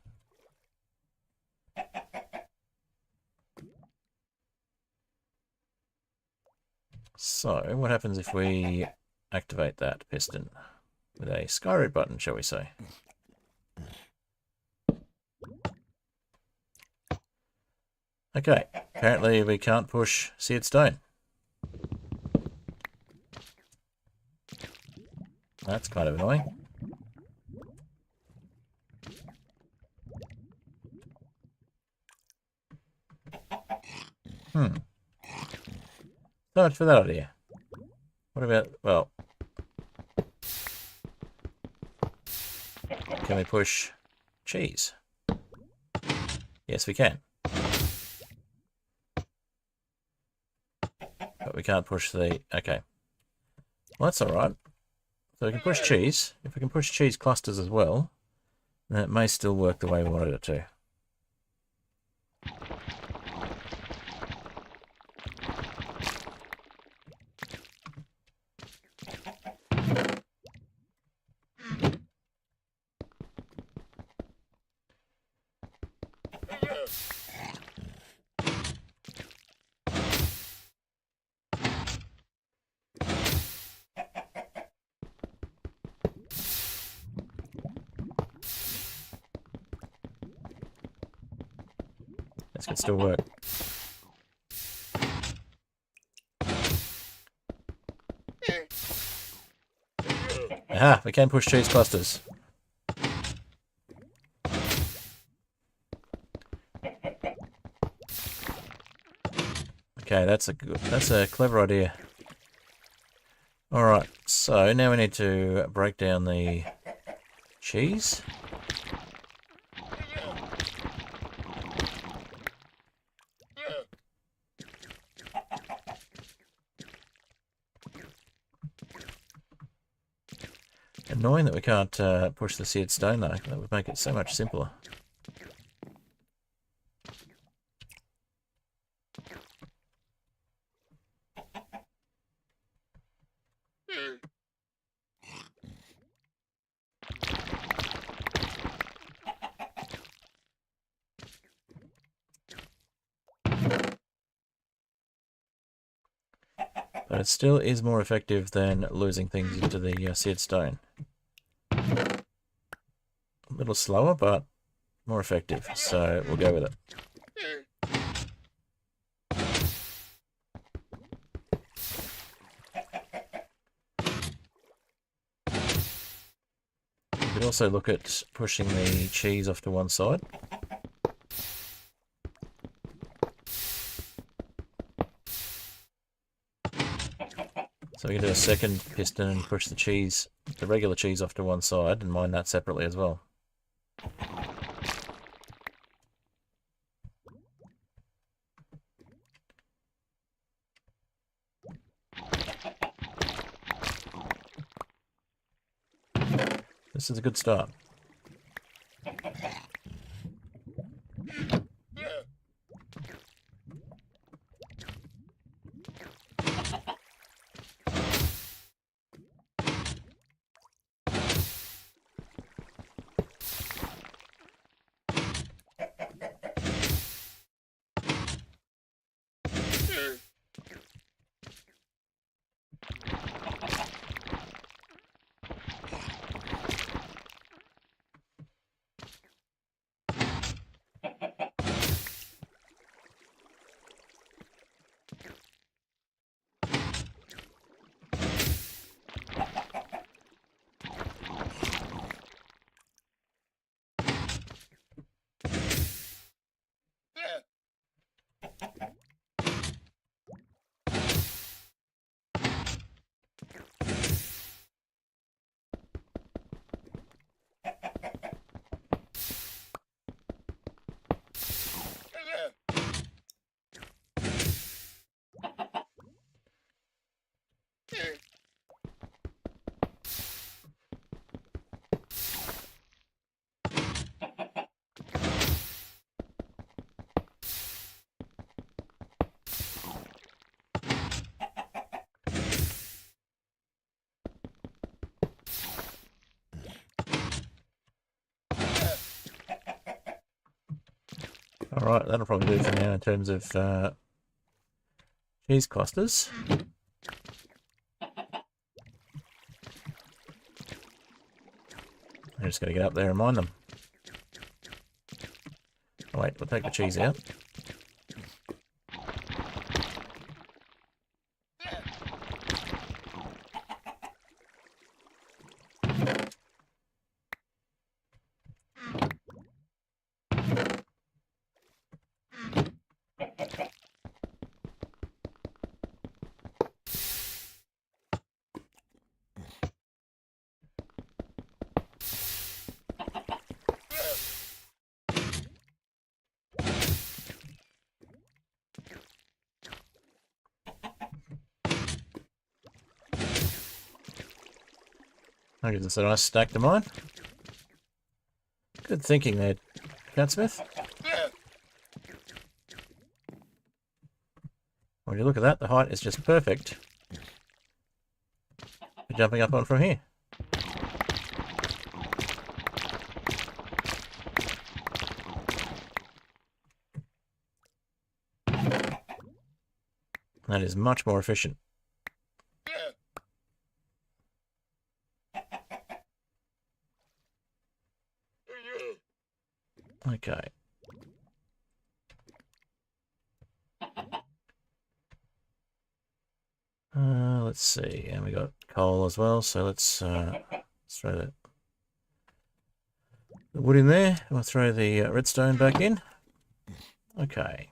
So, what happens if we activate that piston with a skyroot button, shall we say? Okay, apparently we can't push seared stone. That's kind of annoying. So much for that idea. What about, well, can we push cheese? Yes, we can. But we can't push the, okay. Well, that's alright. So we can push cheese. If we can push cheese clusters as well, then it may still work the way we wanted it to. This could still work. Aha, we can push cheese clusters. Okay, that's a clever idea. Alright, so now we need to break down the cheese. Annoying that we can't push the seared stone though. That would make it so much simpler. But it still is more effective than losing things into the seared stone. A little slower, but more effective, so we'll go with it. You could also look at pushing the cheese off to one side. So we can do a second piston and push the regular cheese off to one side and mine that separately as well. This is a good start. Alright, that'll probably do for now in terms of cheese clusters. I'm just going to get up there and mine them. Oh wait, we'll take the cheese out. I guess it's a nice stack to mine. Good thinking there, Catsmith. When you look at that, the height is just perfect for jumping up on from here. That is much more efficient. Okay. Let's see, and we got coal as well, so let's throw the wood in there. We'll throw the redstone back in. Okay.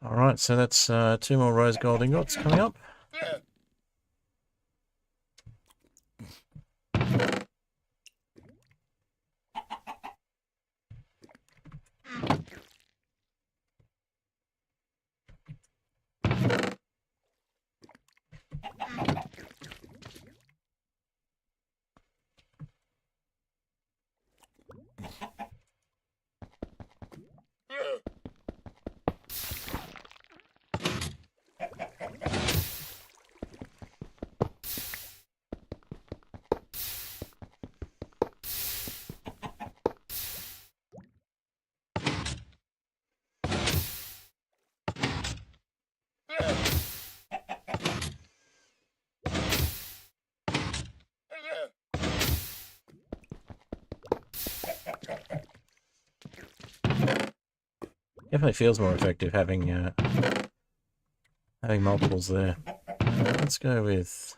Alright, so that's 2 more rose gold ingots coming up. Definitely feels more effective having having multiples there. Let's go with...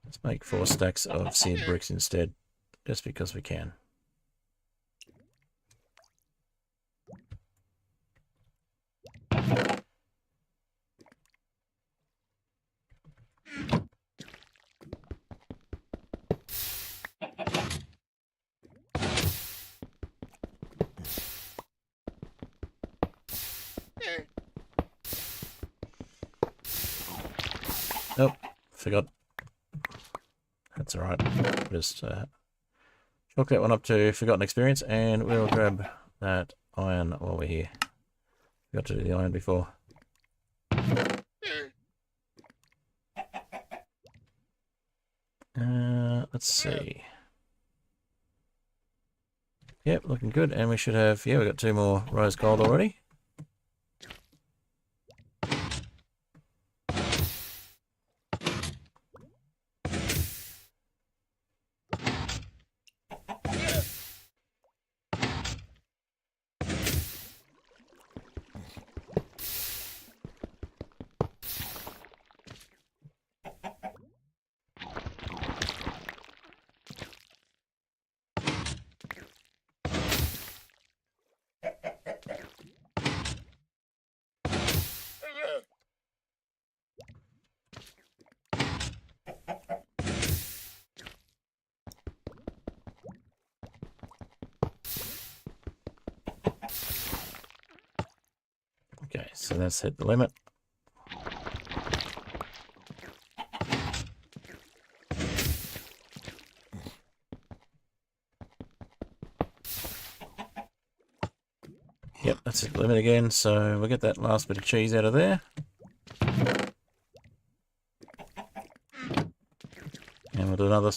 Let's make 4 stacks of seared bricks instead, just because we can. Oh, forgot. That's alright. Just chalk that one up to forgotten experience, and we'll grab that iron while we're here. Forgot to do the iron before. Let's see. Yep, looking good, and we should have... Yeah, we got 2 more rose gold already. Okay, so that's hit the limit. Yep, that's hit the limit again, so we'll get that last bit of cheese out of there. And we'll do another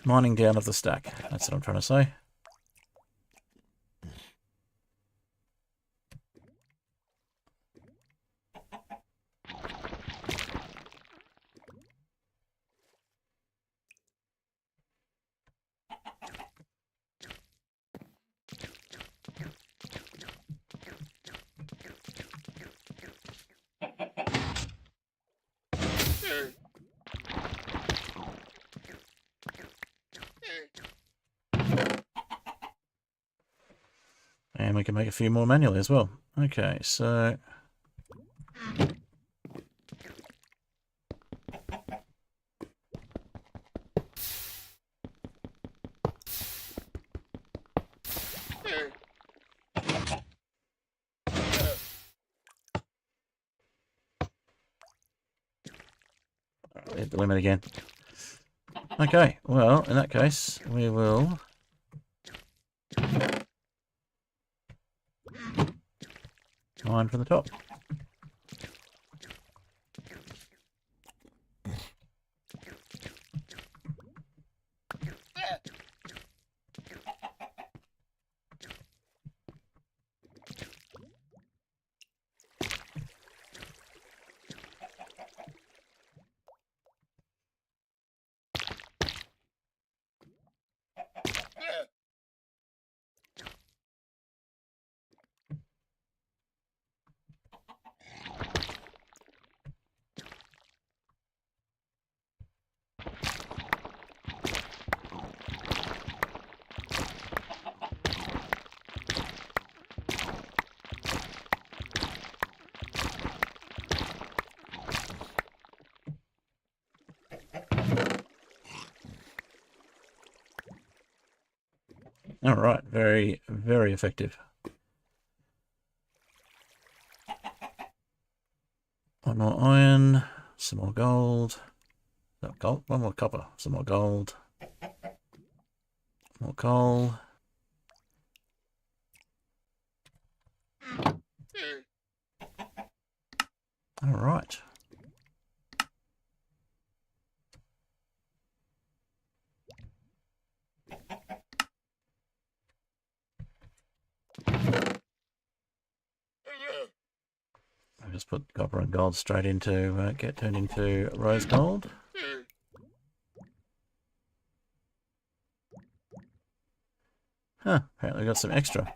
mining down of the stack. That's what I'm trying to say. we can make a few more manually as well. Okay, so... hit the limit again. Okay, well, in that case, we will... mine from the top. Alright, very, very effective. One more iron, some more gold. No, gold, one more copper, some more gold. More coal. Alright. I just put copper and gold straight into, get turned into rose gold. Huh, apparently we got some extra.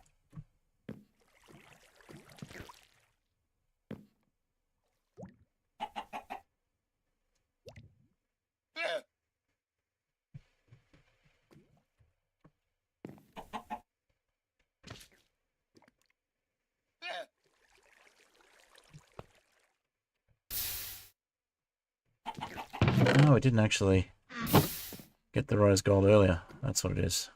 Oh, we didn't actually get the rose gold earlier. That's what it is.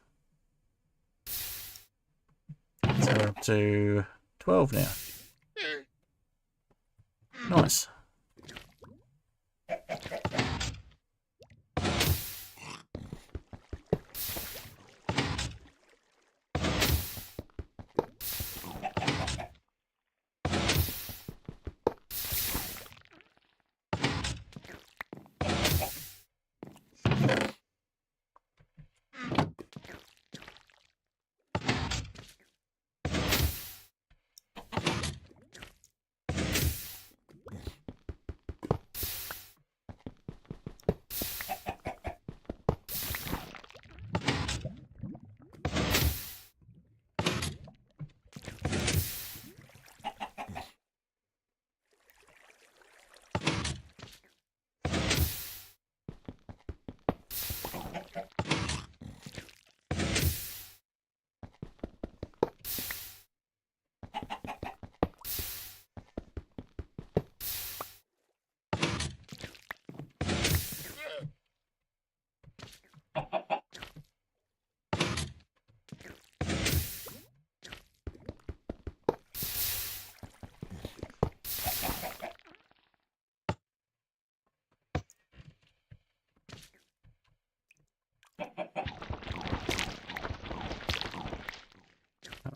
So we're up to 12 now. Nice.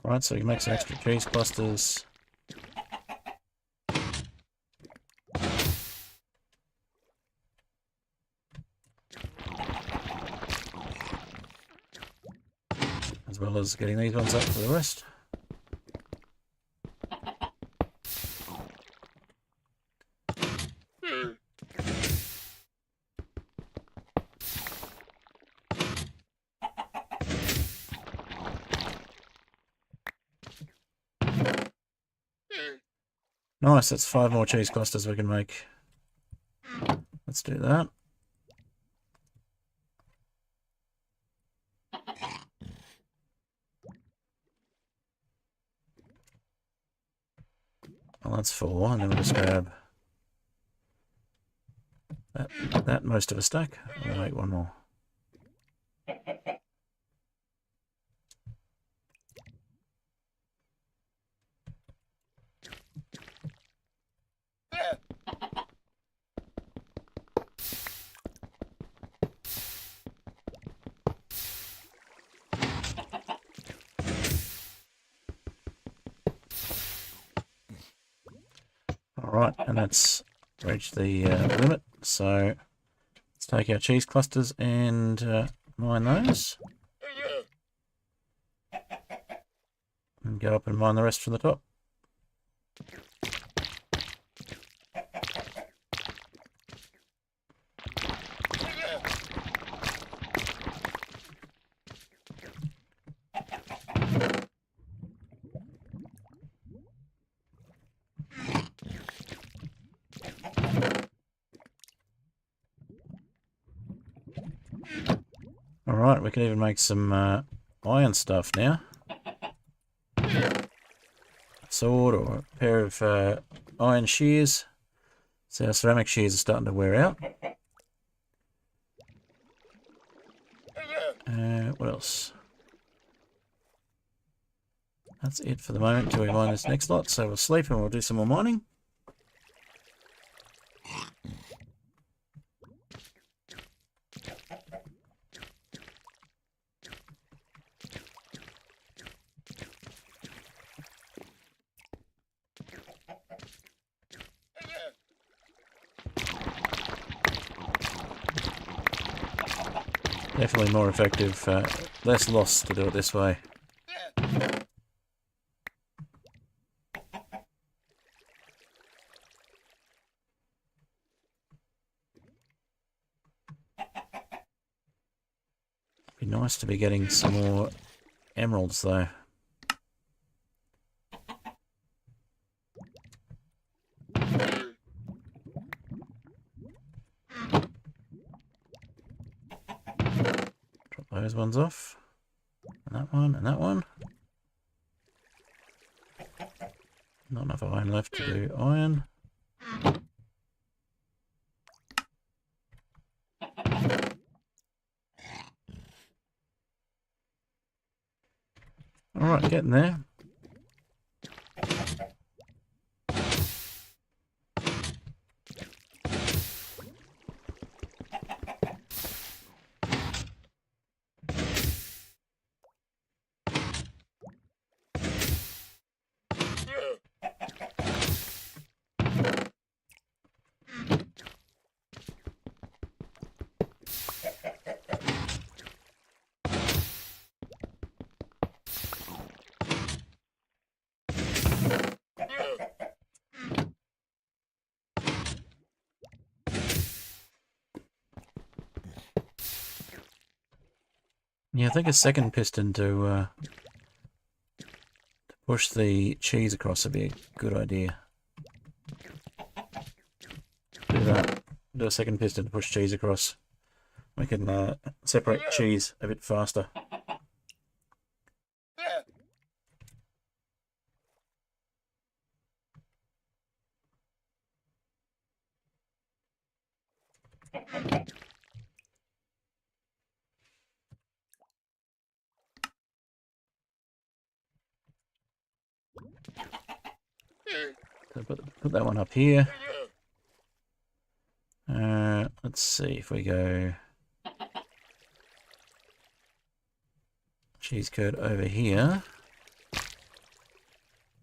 Right, so you can make some extra cheese clusters. As well as getting these ones up for the rest. Nice, that's 5 more cheese clusters we can make. Let's do that. Well, that's 4, and then we'll just grab that most of a stack. We'll make one more. Alright, and that's reached the limit, so let's take our cheese clusters and mine those. And go up and mine the rest from the top. Alright, we can even make some iron stuff now. A sword or a pair of iron shears. So our ceramic shears are starting to wear out. What else? That's it for the moment until we mine this next lot. So we'll sleep and we'll do some more mining. Definitely more effective, less loss to do it this way. Be nice to be getting some more emeralds though. Those ones off. And that one, and that one. Not enough iron left to do iron. Alright, getting there. Yeah, I think a second piston to push the cheese across would be a good idea. Do that. Do a second piston to push cheese across. We can separate cheese a bit faster. So put that one up here. Let's see if we go cheese curd over here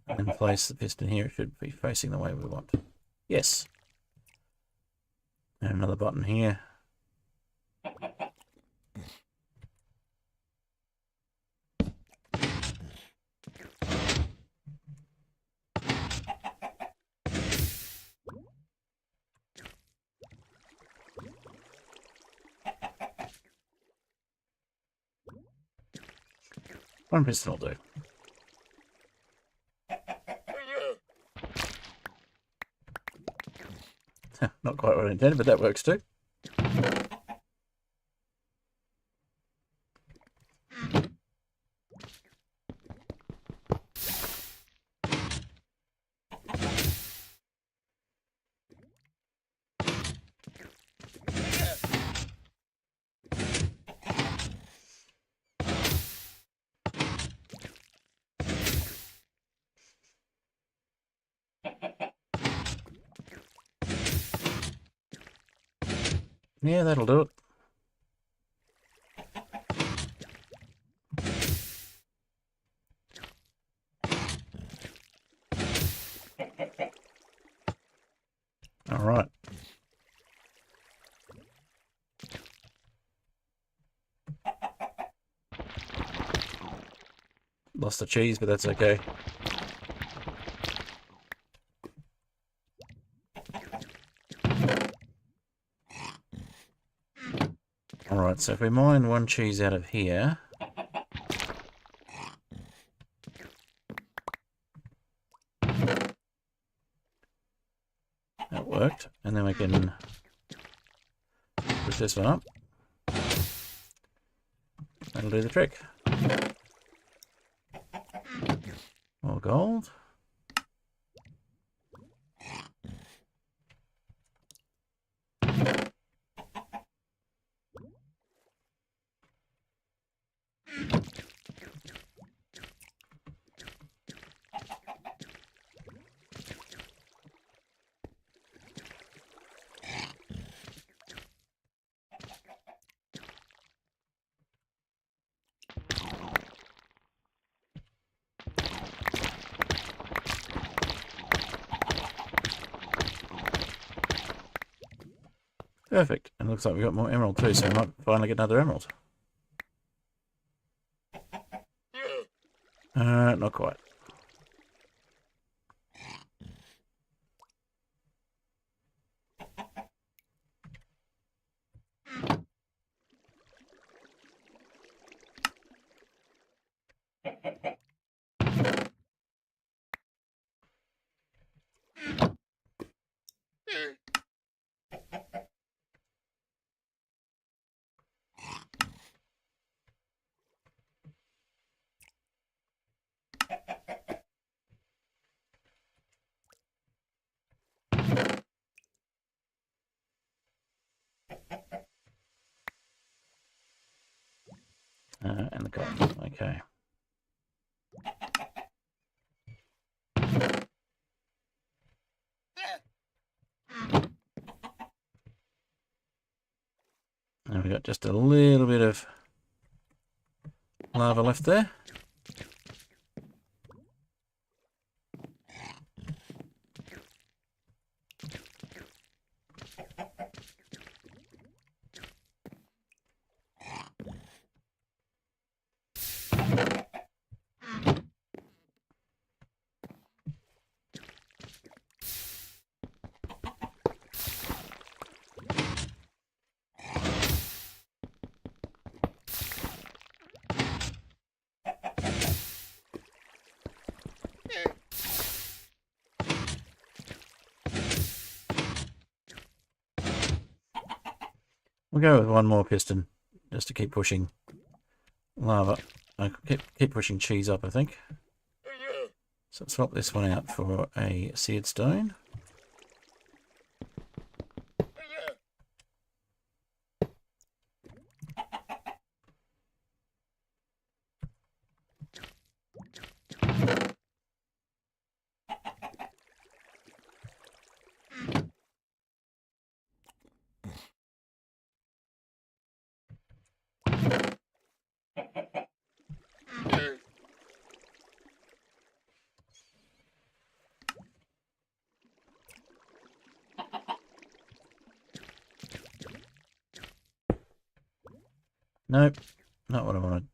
and place the piston here. It should be facing the way we want. Yes. And another button here. One piston will do. Not quite what I intended, but that works too. Yeah, that'll do it. All right. Lost the cheese, but that's okay. Alright, so if we mine one cheese out of here... That worked. And then we can push this one up. That'll do the trick. More gold. Perfect. And it looks like we've got more emerald too, so we might finally get another emerald. Not quite. And the gold. Okay. And we've got just a little bit of lava left there. We'll go with one more piston, just to keep pushing lava. Keep pushing cheese up, I think. So swap this one out for a seared stone. Nope, not what I wanted.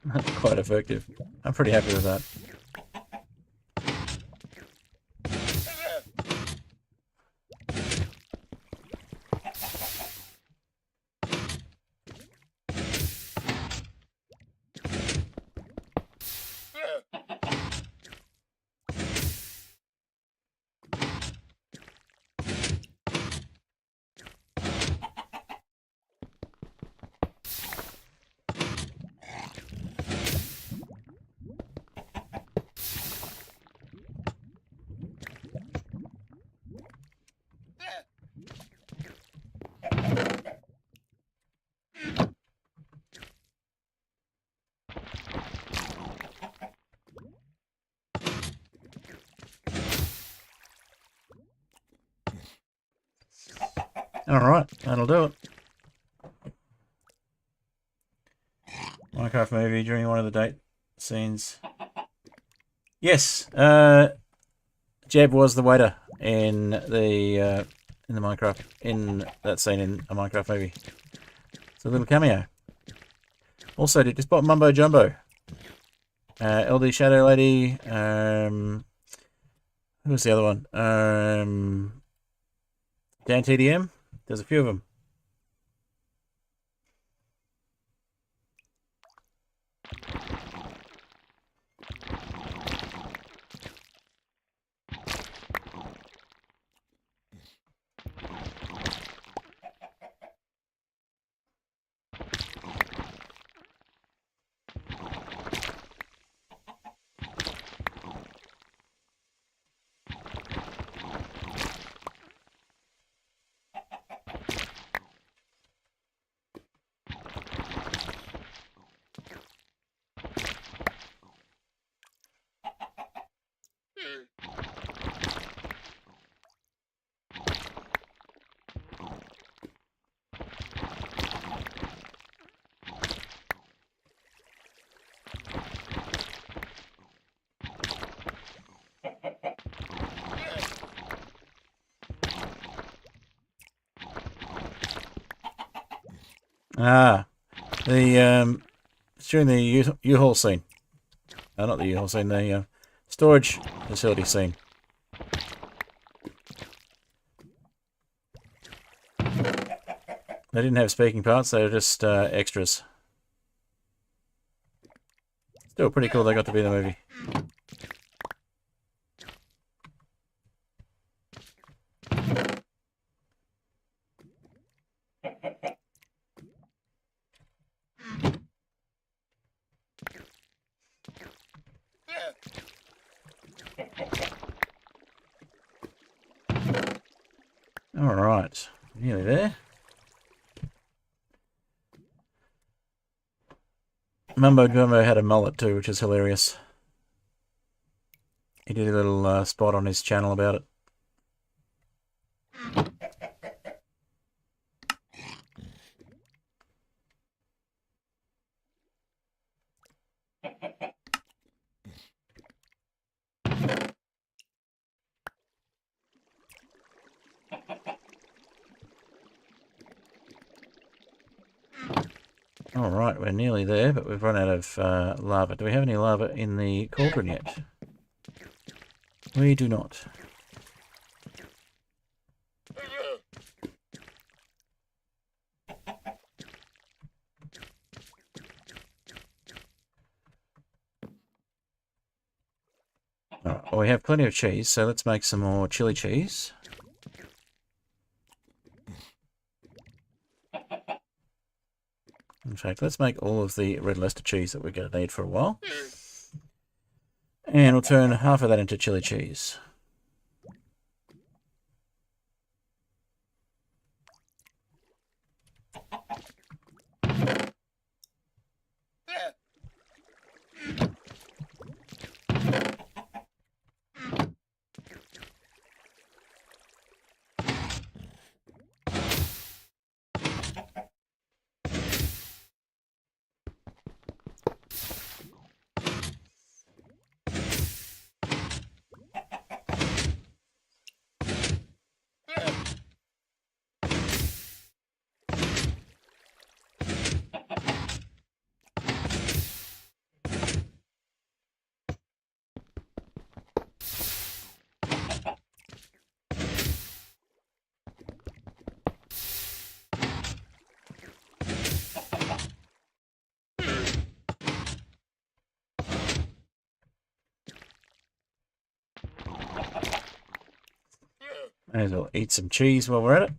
That's quite effective. I'm pretty happy with that. Alright, that'll do it. Minecraft movie during one of the date scenes. Yes, Jeb was the waiter in the Minecraft, in that scene in a Minecraft movie. It's a little cameo. Also, did you spot Mumbo Jumbo? LD Shadow Lady, who was the other one? Dan TDM? There's a few of them. Ah, it's during the U-Haul scene. Not the U-Haul scene, the storage facility scene. They didn't have speaking parts, they were just extras. Still pretty cool they got to be in the movie. Alright, nearly there. Mumbo Jumbo had a mullet too, which is hilarious. He did a little spot on his channel about it. Alright, we're nearly there, but we've run out of lava. Do we have any lava in the cauldron yet? We do not. Alright, well, we have plenty of cheese, so let's make some more chili cheese. In fact, let's make all of the red Leicester cheese that we're going to need for a while. And we'll turn half of that into chili cheese. May as well eat some cheese while we're at it.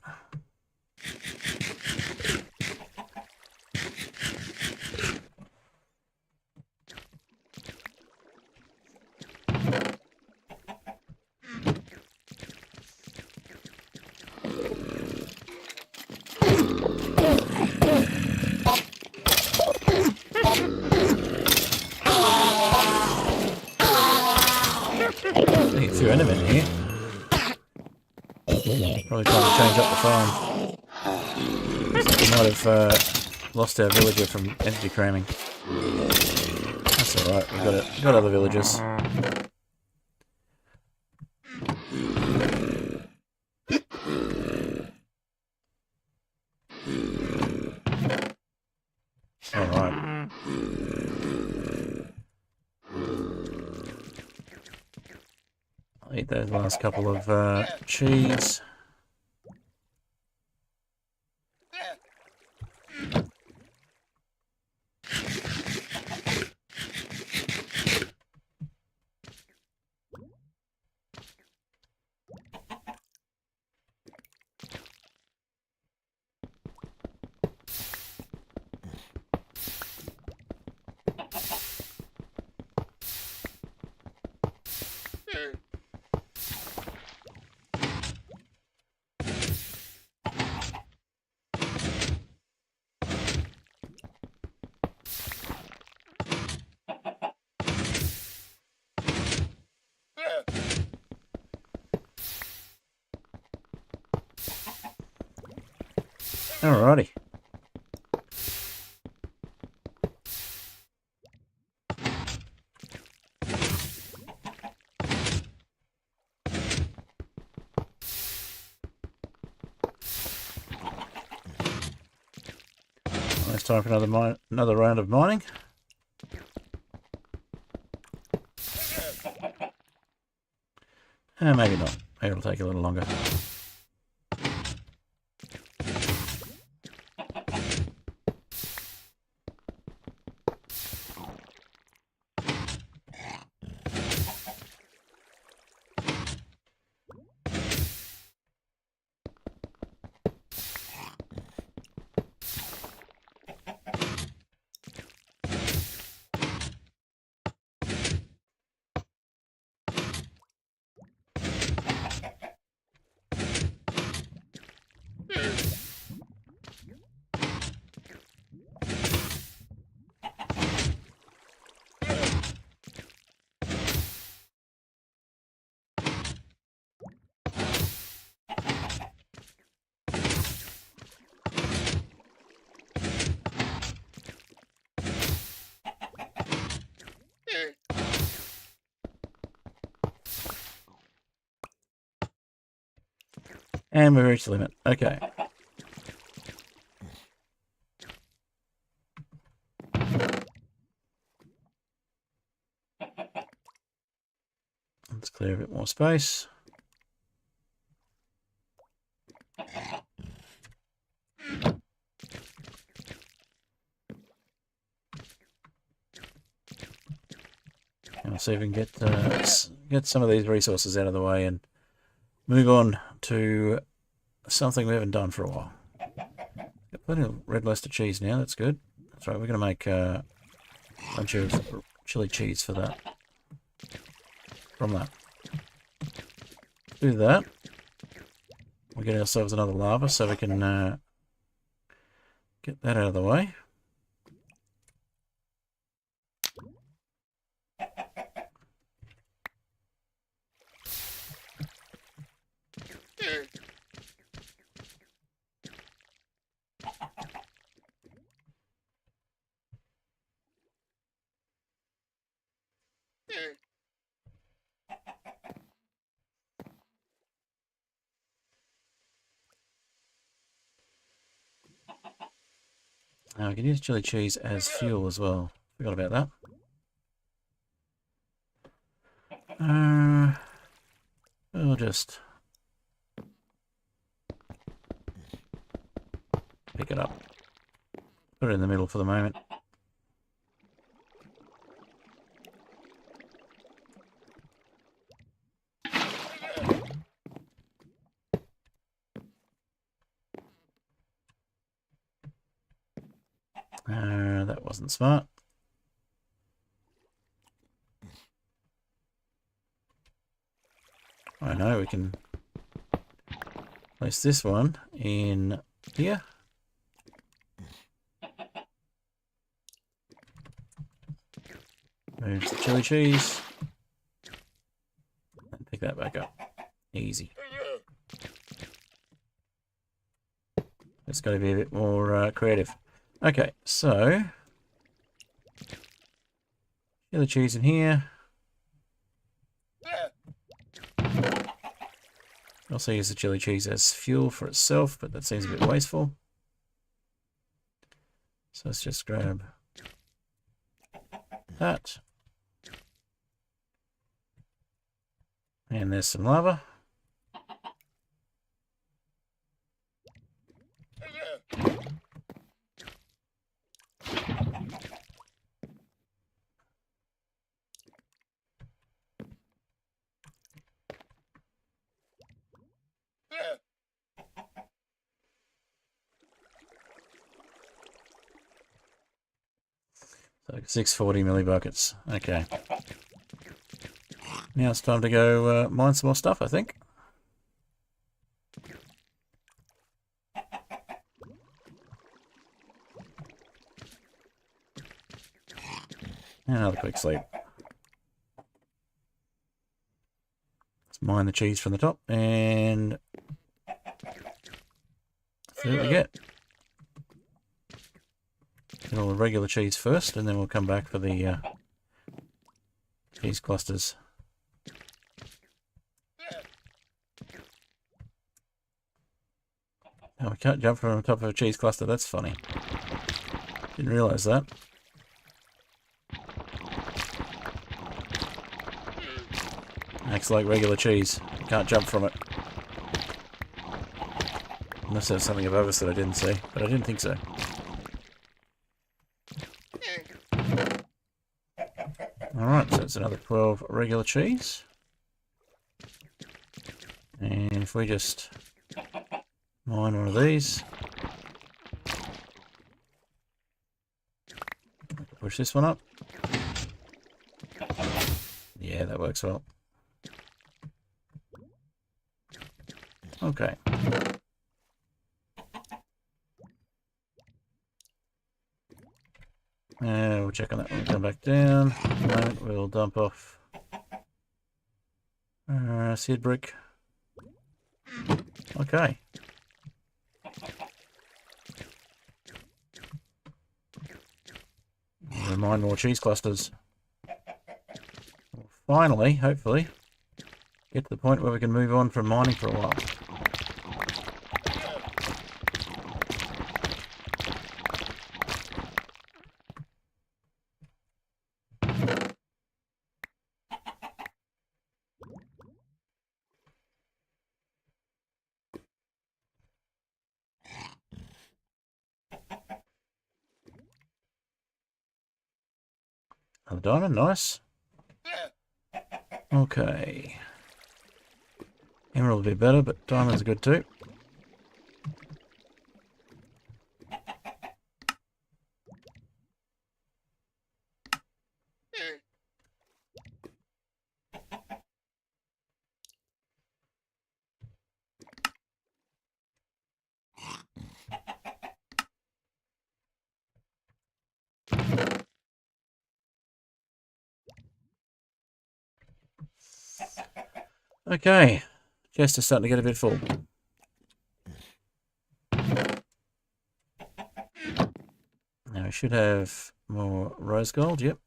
Need a few enemy in here. Probably trying to change up the farm. We might have lost our villager from entity cramming. That's alright, we've got other villagers. Alright. I'll eat those last couple of cheese. Alrighty. It's time for another round of mining. Maybe not. Maybe it'll take a little longer. And we've reached the limit. Okay. Let's clear a bit more space. And we'll see if we can get some of these resources out of the way and move on to something we haven't done for a while. Got plenty of red Leicester cheese now, that's good. That's right, we're going to make a bunch of chili cheese for that. From that. Do that. We'll get ourselves another lava so we can get that out of the way. Now we can use chili cheese as fuel as well. Forgot about that. We'll just pick it up. Put it in the middle for the moment. Wasn't smart. I know we can place this one in here. Move the chili cheese. And pick that back up. Easy. It's got to be a bit more creative. Okay, so chili cheese in here. Also use the chili cheese as fuel for itself, but that seems a bit wasteful. So let's just grab that. And there's some lava. So 640 millibuckets. Okay. Now it's time to go mine some more stuff, I think. And another quick sleep. Let's mine the cheese from the top and see what we get. Get all the regular cheese first, and then we'll come back for the cheese clusters. Oh, we can't jump from the top of a cheese cluster. That's funny. Didn't realise that. Acts like regular cheese. Can't jump from it. Unless there's something above us that I didn't see, but I didn't think so. Alright, so it's another 12 regular cheese. And if we just mine one of these, push this one up. Yeah, that works well. Okay. We'll check on that when we come back down. In a moment, we'll dump off seed brick. Okay. We'll mine more cheese clusters. We'll finally, hopefully, get to the point where we can move on from mining for a while. Another diamond, nice. Okay. Emerald would be better, but diamonds are good too. Okay, chest is starting to get a bit full. Now we should have more rose gold, yep.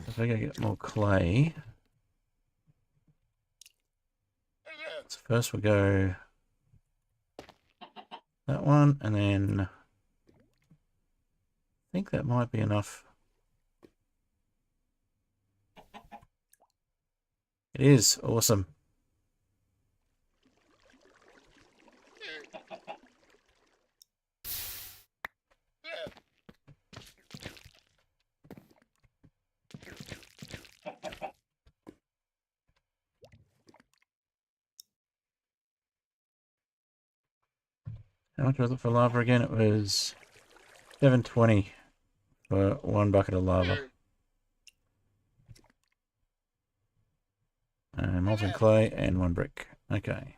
If I gotta get more clay. So first we'll go that one, and then I think that might be enough. It is awesome. How much was it for lava again? It was 720 for 1 bucket of lava. And molten clay and 1 brick. Okay.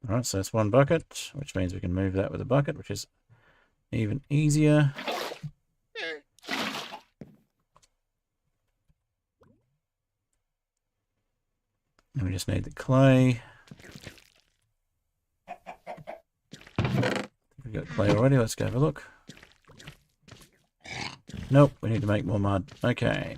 Alright, so that's 1 bucket, which means we can move that with a bucket, which is even easier. And we just need the clay. We've got clay already, let's go have a look. Nope, we need to make more mud. Okay.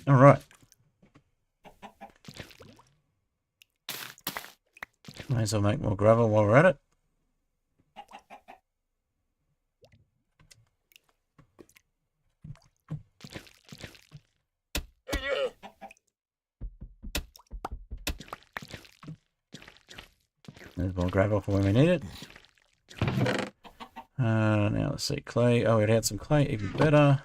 Alright. May as well make more gravel while we're at it. There's more gravel for when we need it. Now let's see, clay. Oh, we'd had some clay, even better.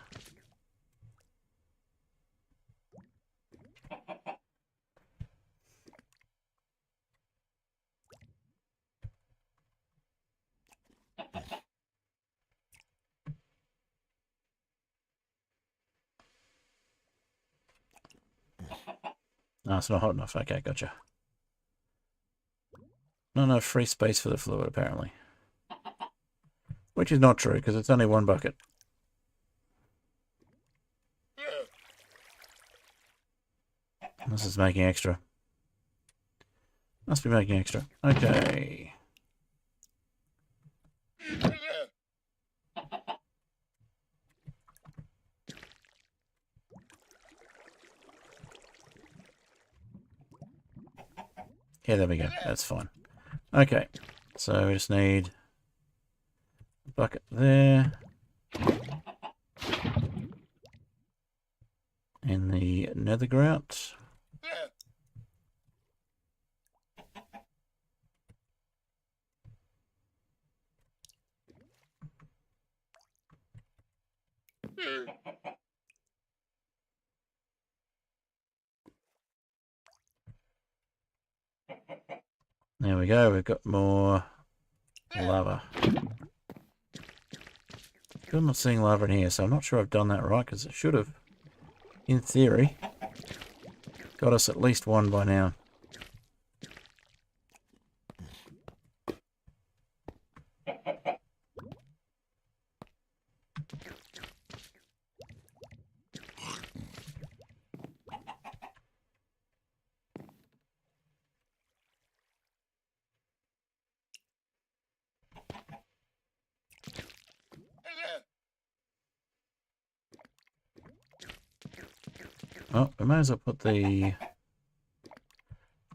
No, it's not hot enough. Okay, gotcha. Not enough free space for the fluid, apparently. Which is not true, because it's only 1 bucket. This is making extra. Must be making extra. Okay. Yeah, there we go. That's fine. Okay. So we just need a bucket there. And the nether grout. There we go, we've got more lava. I'm not seeing lava in here, so I'm not sure I've done that right, because it should have, in theory, got us at least 1 by now. Oh, we may as well put the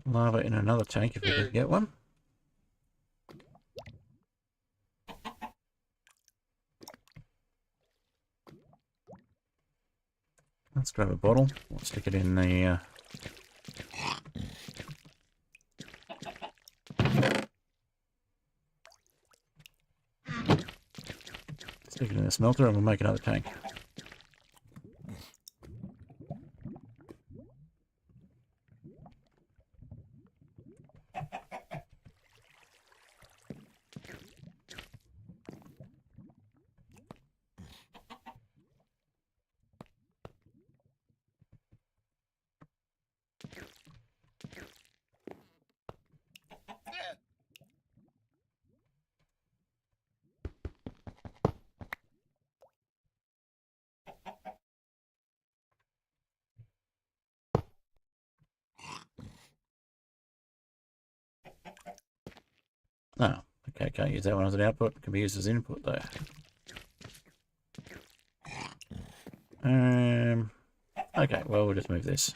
lava in another tank if we can get one. Let's grab a bottle. We'll stick it in the... Stick it in the smelter and we'll make another tank. Oh, okay, can't use that one as an output. It can be used as input though. Okay, well, we'll just move this.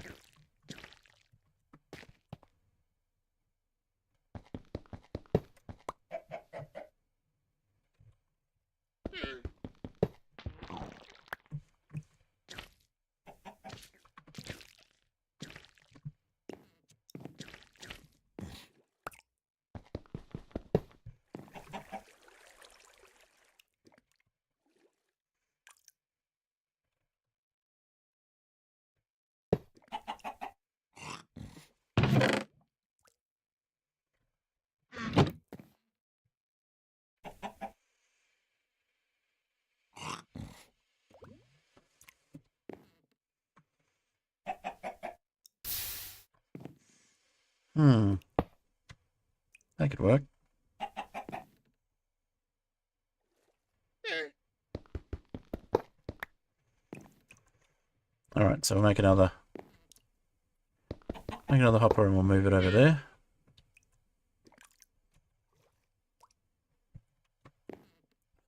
That could work. Alright, so we'll make another hopper and we'll move it over there.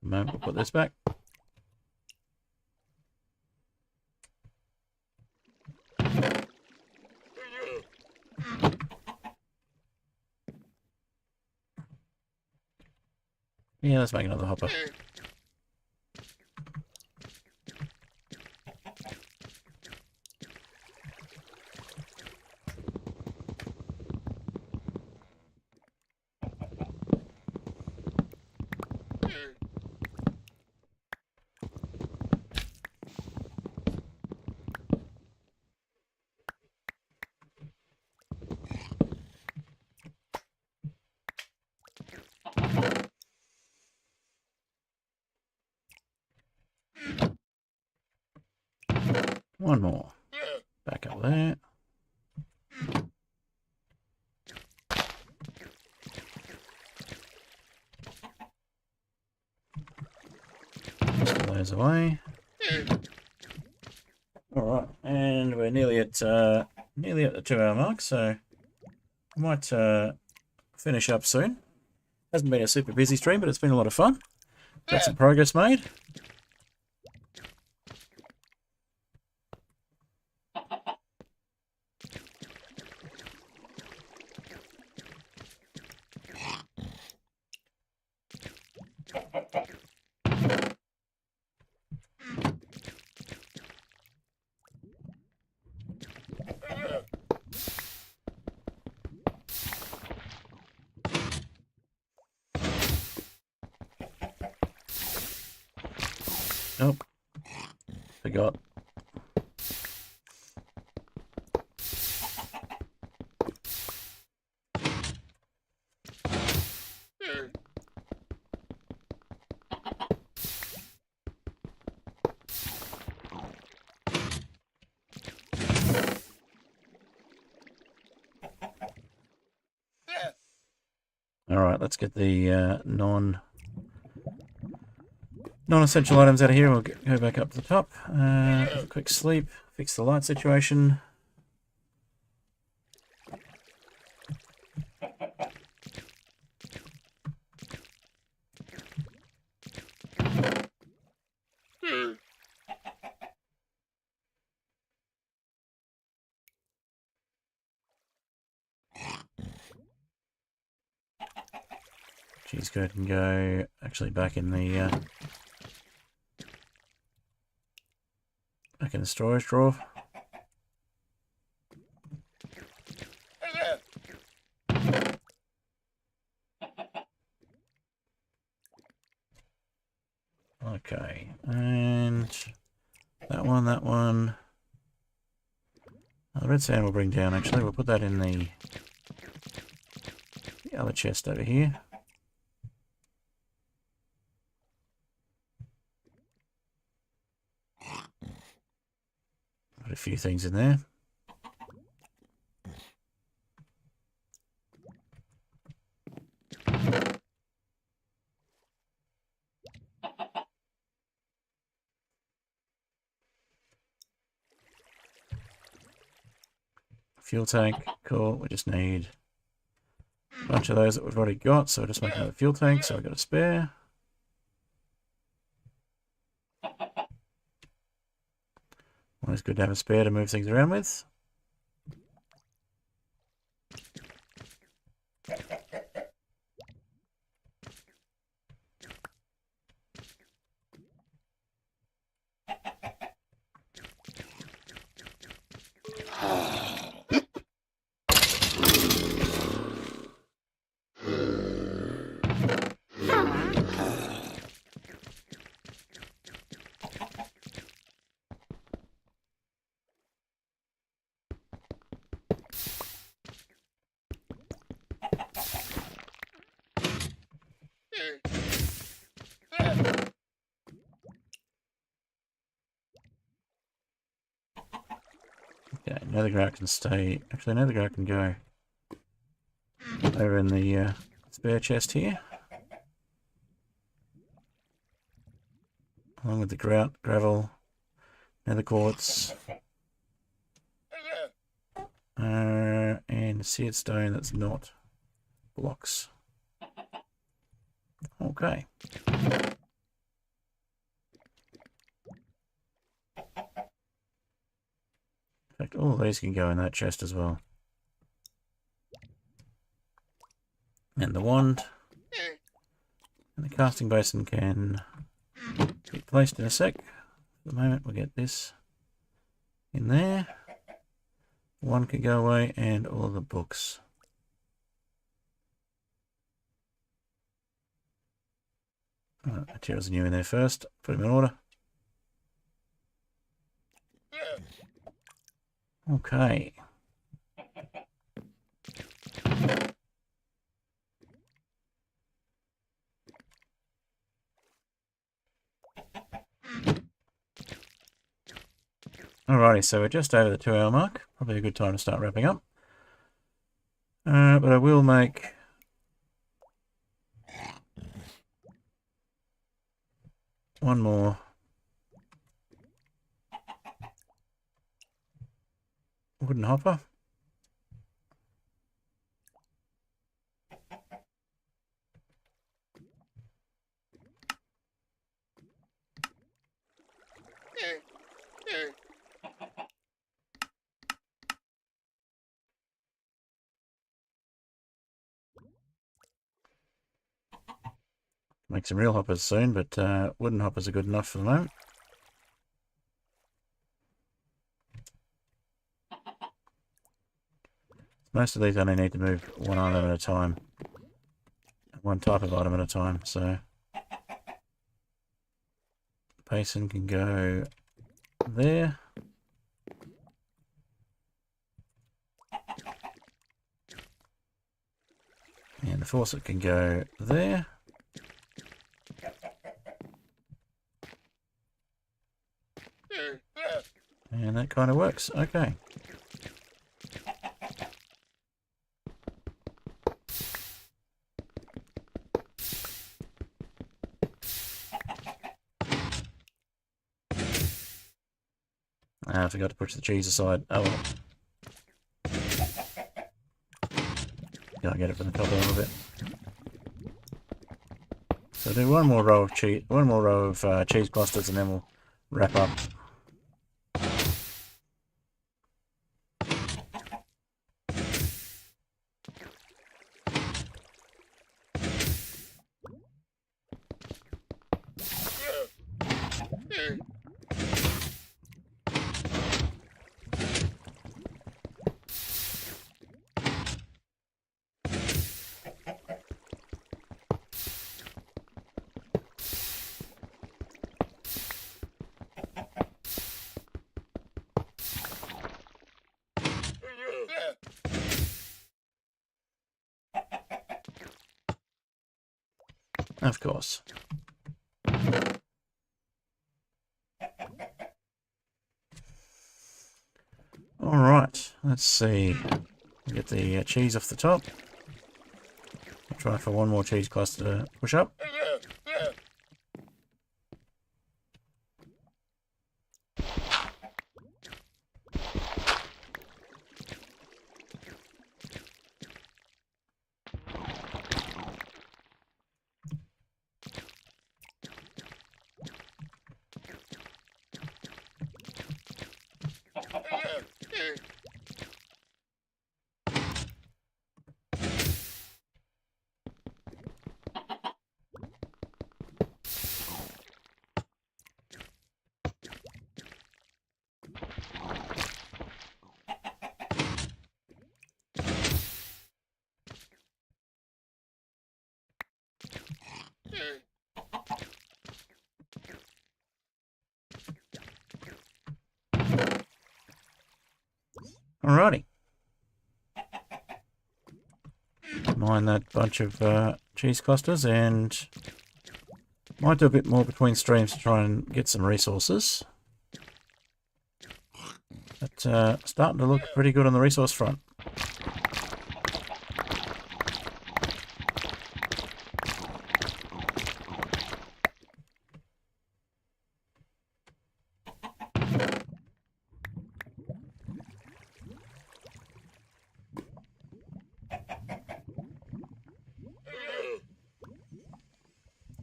A moment, we'll put this back. Yeah, let's make another hopper. One more. Back up there. Just those away. Alright, and we're nearly at the 2-hour mark, so I might finish up soon. Hasn't been a super busy stream, but it's been a lot of fun. Got some progress made. Oh, forgot. Alright, let's get the non-essential items out of here. We'll go back up to the top. Have a quick sleep. Fix the light situation. Cheese curd can go actually back in the storage drawer. Okay, and that one. The red sand we'll bring down actually. We'll put that in the other chest over here. Put a few things in there. Fuel tank, cool. We just need A bunch of those that we've already got, so we'll just make another fuel tank, so we've got a spare. Always good to have a spare to move things around with. Okay, nether grout can stay. Actually, nether grout can go over in the spare chest here, along with the grout, gravel, nether quartz, and seared stone that's not blocks. Okay. In fact, all of these can go in that chest as well. And the wand. And the casting basin can be placed in a sec. For the moment, we'll get this in there. One can go away, and all of the books. Materials are new in there first. Put them in order. Okay. Alrighty, so we're just over the 2-hour mark. Probably a good time to start wrapping up. But I will make one more wooden hopper. Make some real hoppers soon, but wooden hoppers are good enough for the moment. Most of these only need to move one item at a time. One type of item at a time, so... Basin can go there. And the faucet can go there. And that kind of works. Okay. I forgot to push the cheese aside. Oh well. Gotta get it from the top a little bit. So do one more row of cheese, cheese clusters, and then we'll wrap up. Of course. Alright, let's see. Get the cheese off the top. I'll try for one more cheese cluster to push up. Alrighty. Mine that bunch of cheese clusters, and might do a bit more between streams to try and get some resources. But starting to look pretty good on the resource front.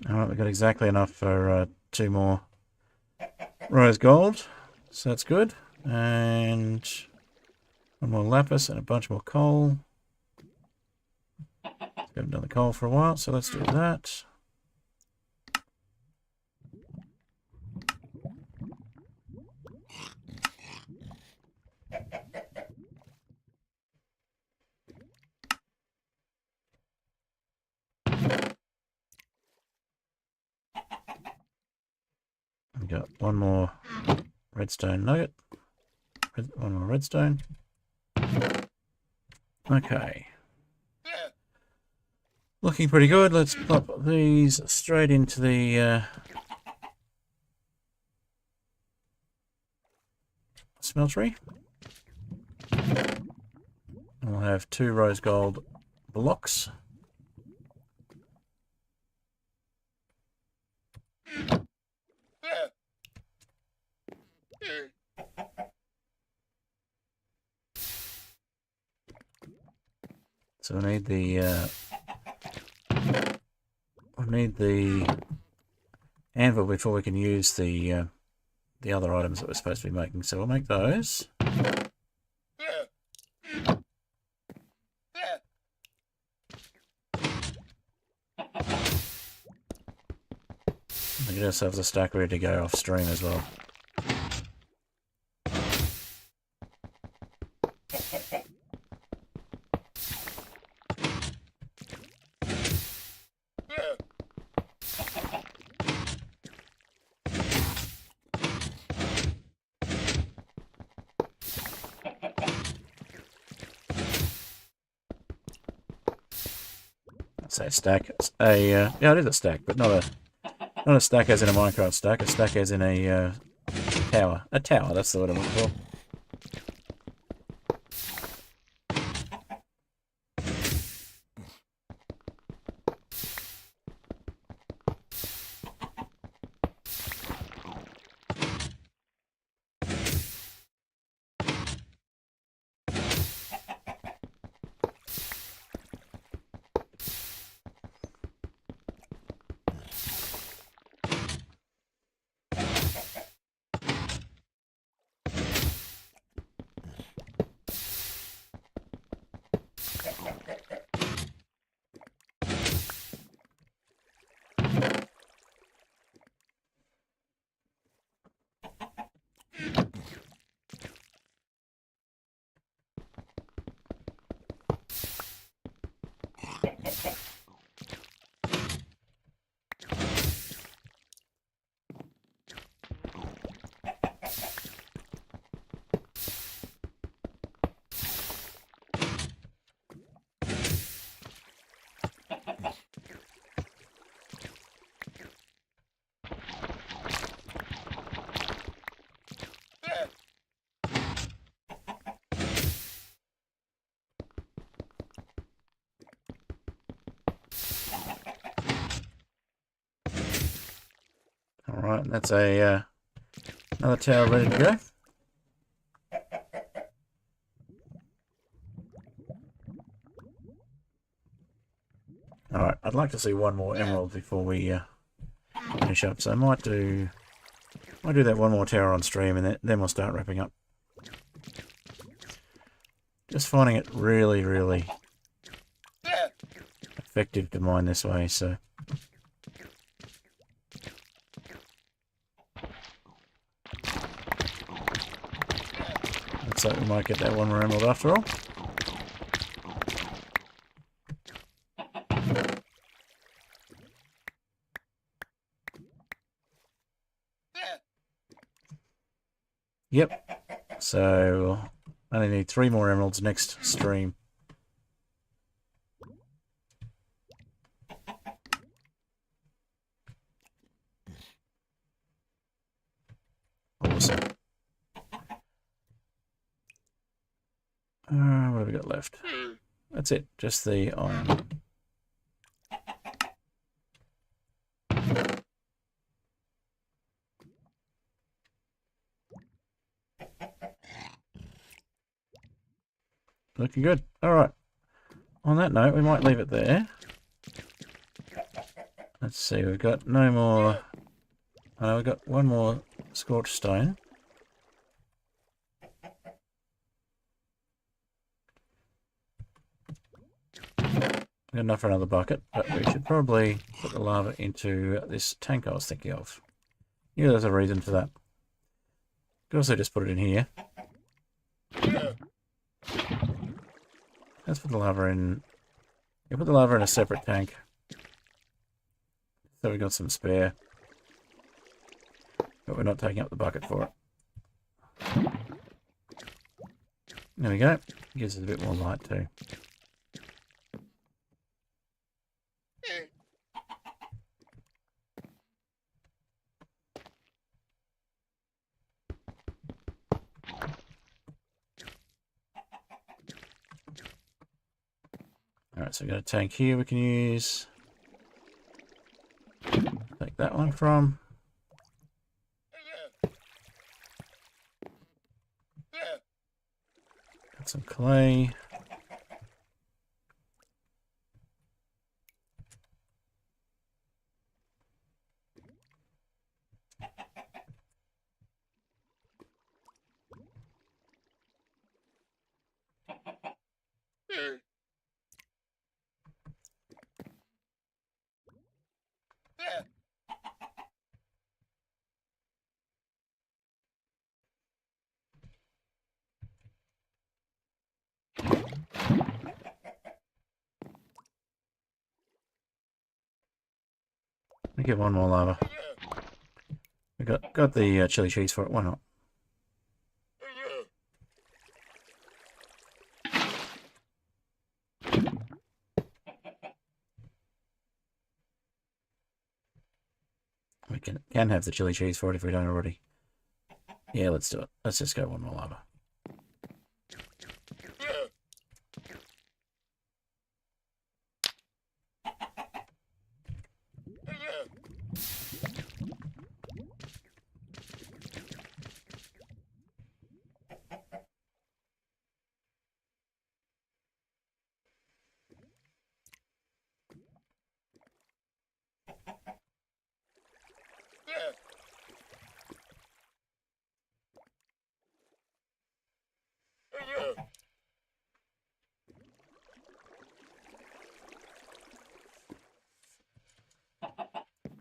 Alright, we've got exactly enough for 2 more rose gold, so that's good. And 1 more lapis and a bunch more coal. We haven't done the coal for a while, so let's do that. We've got 1 more redstone nugget. 1 more redstone. Okay. Looking pretty good. Let's plop these straight into the smeltery. And we'll have 2 rose gold blocks. So we need the anvil before we can use the other items that we're supposed to be making. So we'll make those. We'll get ourselves a stack ready to go off stream as well. Say a stack. It's a yeah, it is a stack, but not a stack as in a Minecraft stack. A stack as in a tower. A tower. That's the word I'm looking for. Alright, that's a another tower ready to go. Alright, I'd like to see 1 more emerald before we finish up, so I might do that 1 more tower on stream, and then we'll start wrapping up. Just finding it really, really effective to mine this way, so. Looks like we might get that 1 more emerald after all. Yep. So I only need 3 more emeralds next stream. Awesome. What have we got left? That's it, just the iron. Looking good. Alright. On that note, we might leave it there. Let's see, we've got no more... Oh, we've got one more scorched stone. Got enough for another bucket, but we should probably put the lava into this tank I was thinking of. Yeah, there's a reason for that. Could also just put it in here. Let's put the lava in. You put the lava in a separate tank. So we've got some spare. But we're not taking up the bucket for it. There we go. Gives us a bit more light too. Alright, so we've got a tank here we can use. Take that one from. Got some clay. Let me get one more lava. We got the chili cheese for it. Why not? We can have the chili cheese for it if we don't already. Yeah, let's do it. Let's just go one more lava.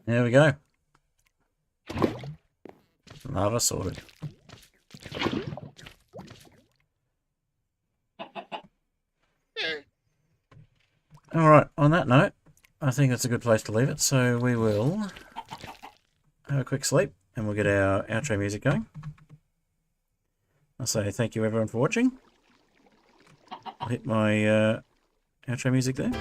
There we go. Lava sorted. Alright, on that note, I think that's a good place to leave it. So we will have a quick sleep and we'll get our outro music going. I'll say thank you everyone for watching. I'll hit my outro music there.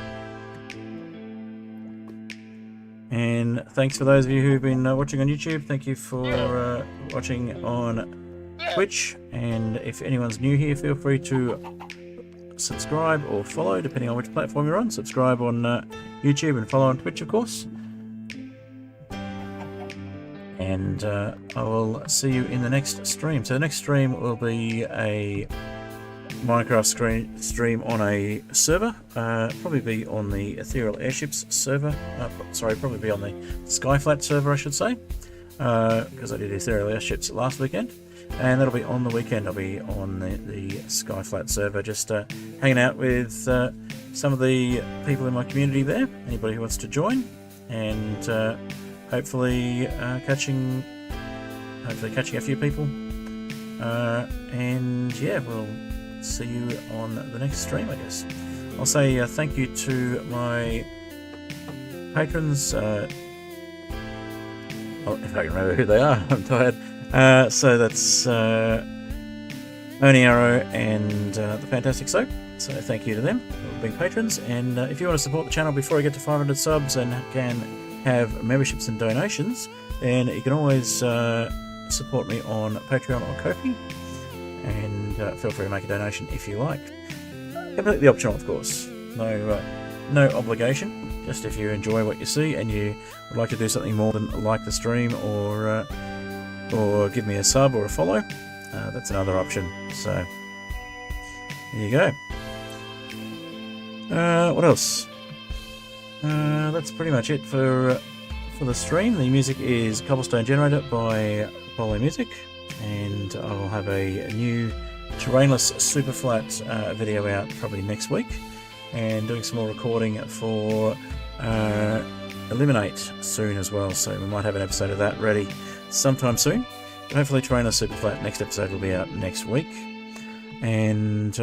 And thanks for those of you who've been watching on YouTube. Thank you for watching on Twitch. And if anyone's new here, feel free to subscribe or follow, depending on which platform you're on. Subscribe on YouTube and follow on Twitch, of course. And I will see you in the next stream. So the next stream will be a Minecraft stream on a server, probably be on the Ethereal Airships server, probably be on the Skyflat server I should say, because I did Ethereal Airships last weekend, and that'll be on the weekend. I'll be on the Skyflat server, just hanging out with some of the people in my community there, anybody who wants to join, and hopefully catching a few people, and yeah, we'll see you on the next stream, I guess. I'll say thank you to my patrons. Well, if I can remember who they are, I'm tired. So that's Only Arrow and the Fantastic Soap. So thank you to them for being patrons. And if you want to support the channel before I get to 500 subs and can have memberships and donations, then you can always support me on Patreon or Ko-fi. And feel free to make a donation if you like. Completely optional, of course. No obligation. Just if you enjoy what you see and you would like to do something more than like the stream or give me a sub or a follow, that's another option. So there you go. What else? That's pretty much it for the stream. The music is Cobblestone Generator by Apollo Music, and I'll have a new terrainless super flat video out probably next week, and doing some more recording for Eliminate soon as well, so we might have an episode of that ready sometime soon. But hopefully terrainless super flat next episode will be out next week, and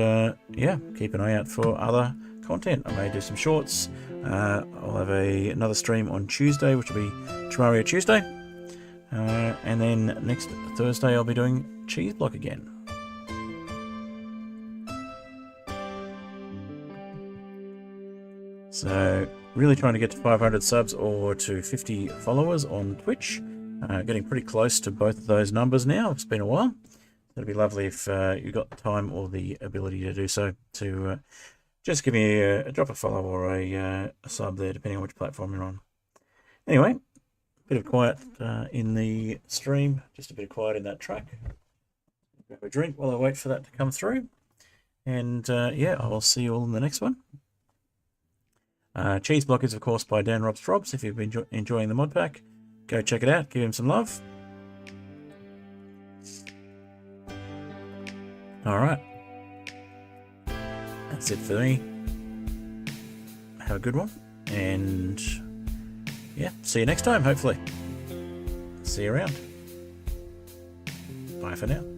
yeah, keep an eye out for other content. I may do some shorts. I'll have another stream on Tuesday, which will be Mario Tuesday, and then next Thursday I'll be doing Cheeseblock again. So really trying to get to 500 subs or to 50 followers on Twitch. Getting pretty close to both of those numbers now. It's been a while. It'd be lovely if you got the time or the ability to do so, to just give me a drop a follow or a sub there, depending on which platform you're on. Anyway, a bit of quiet in the stream, just a bit of quiet in that track. Grab a drink while I wait for that to come through. And yeah, I will see you all in the next one. Cheeseblock is, of course, by Dan Rob's Frobs. If you've been enjoying the mod pack, go check it out, give him some love. Alright. That's it for me. Have a good one. And yeah, see you next time, hopefully. See you around. Bye for now.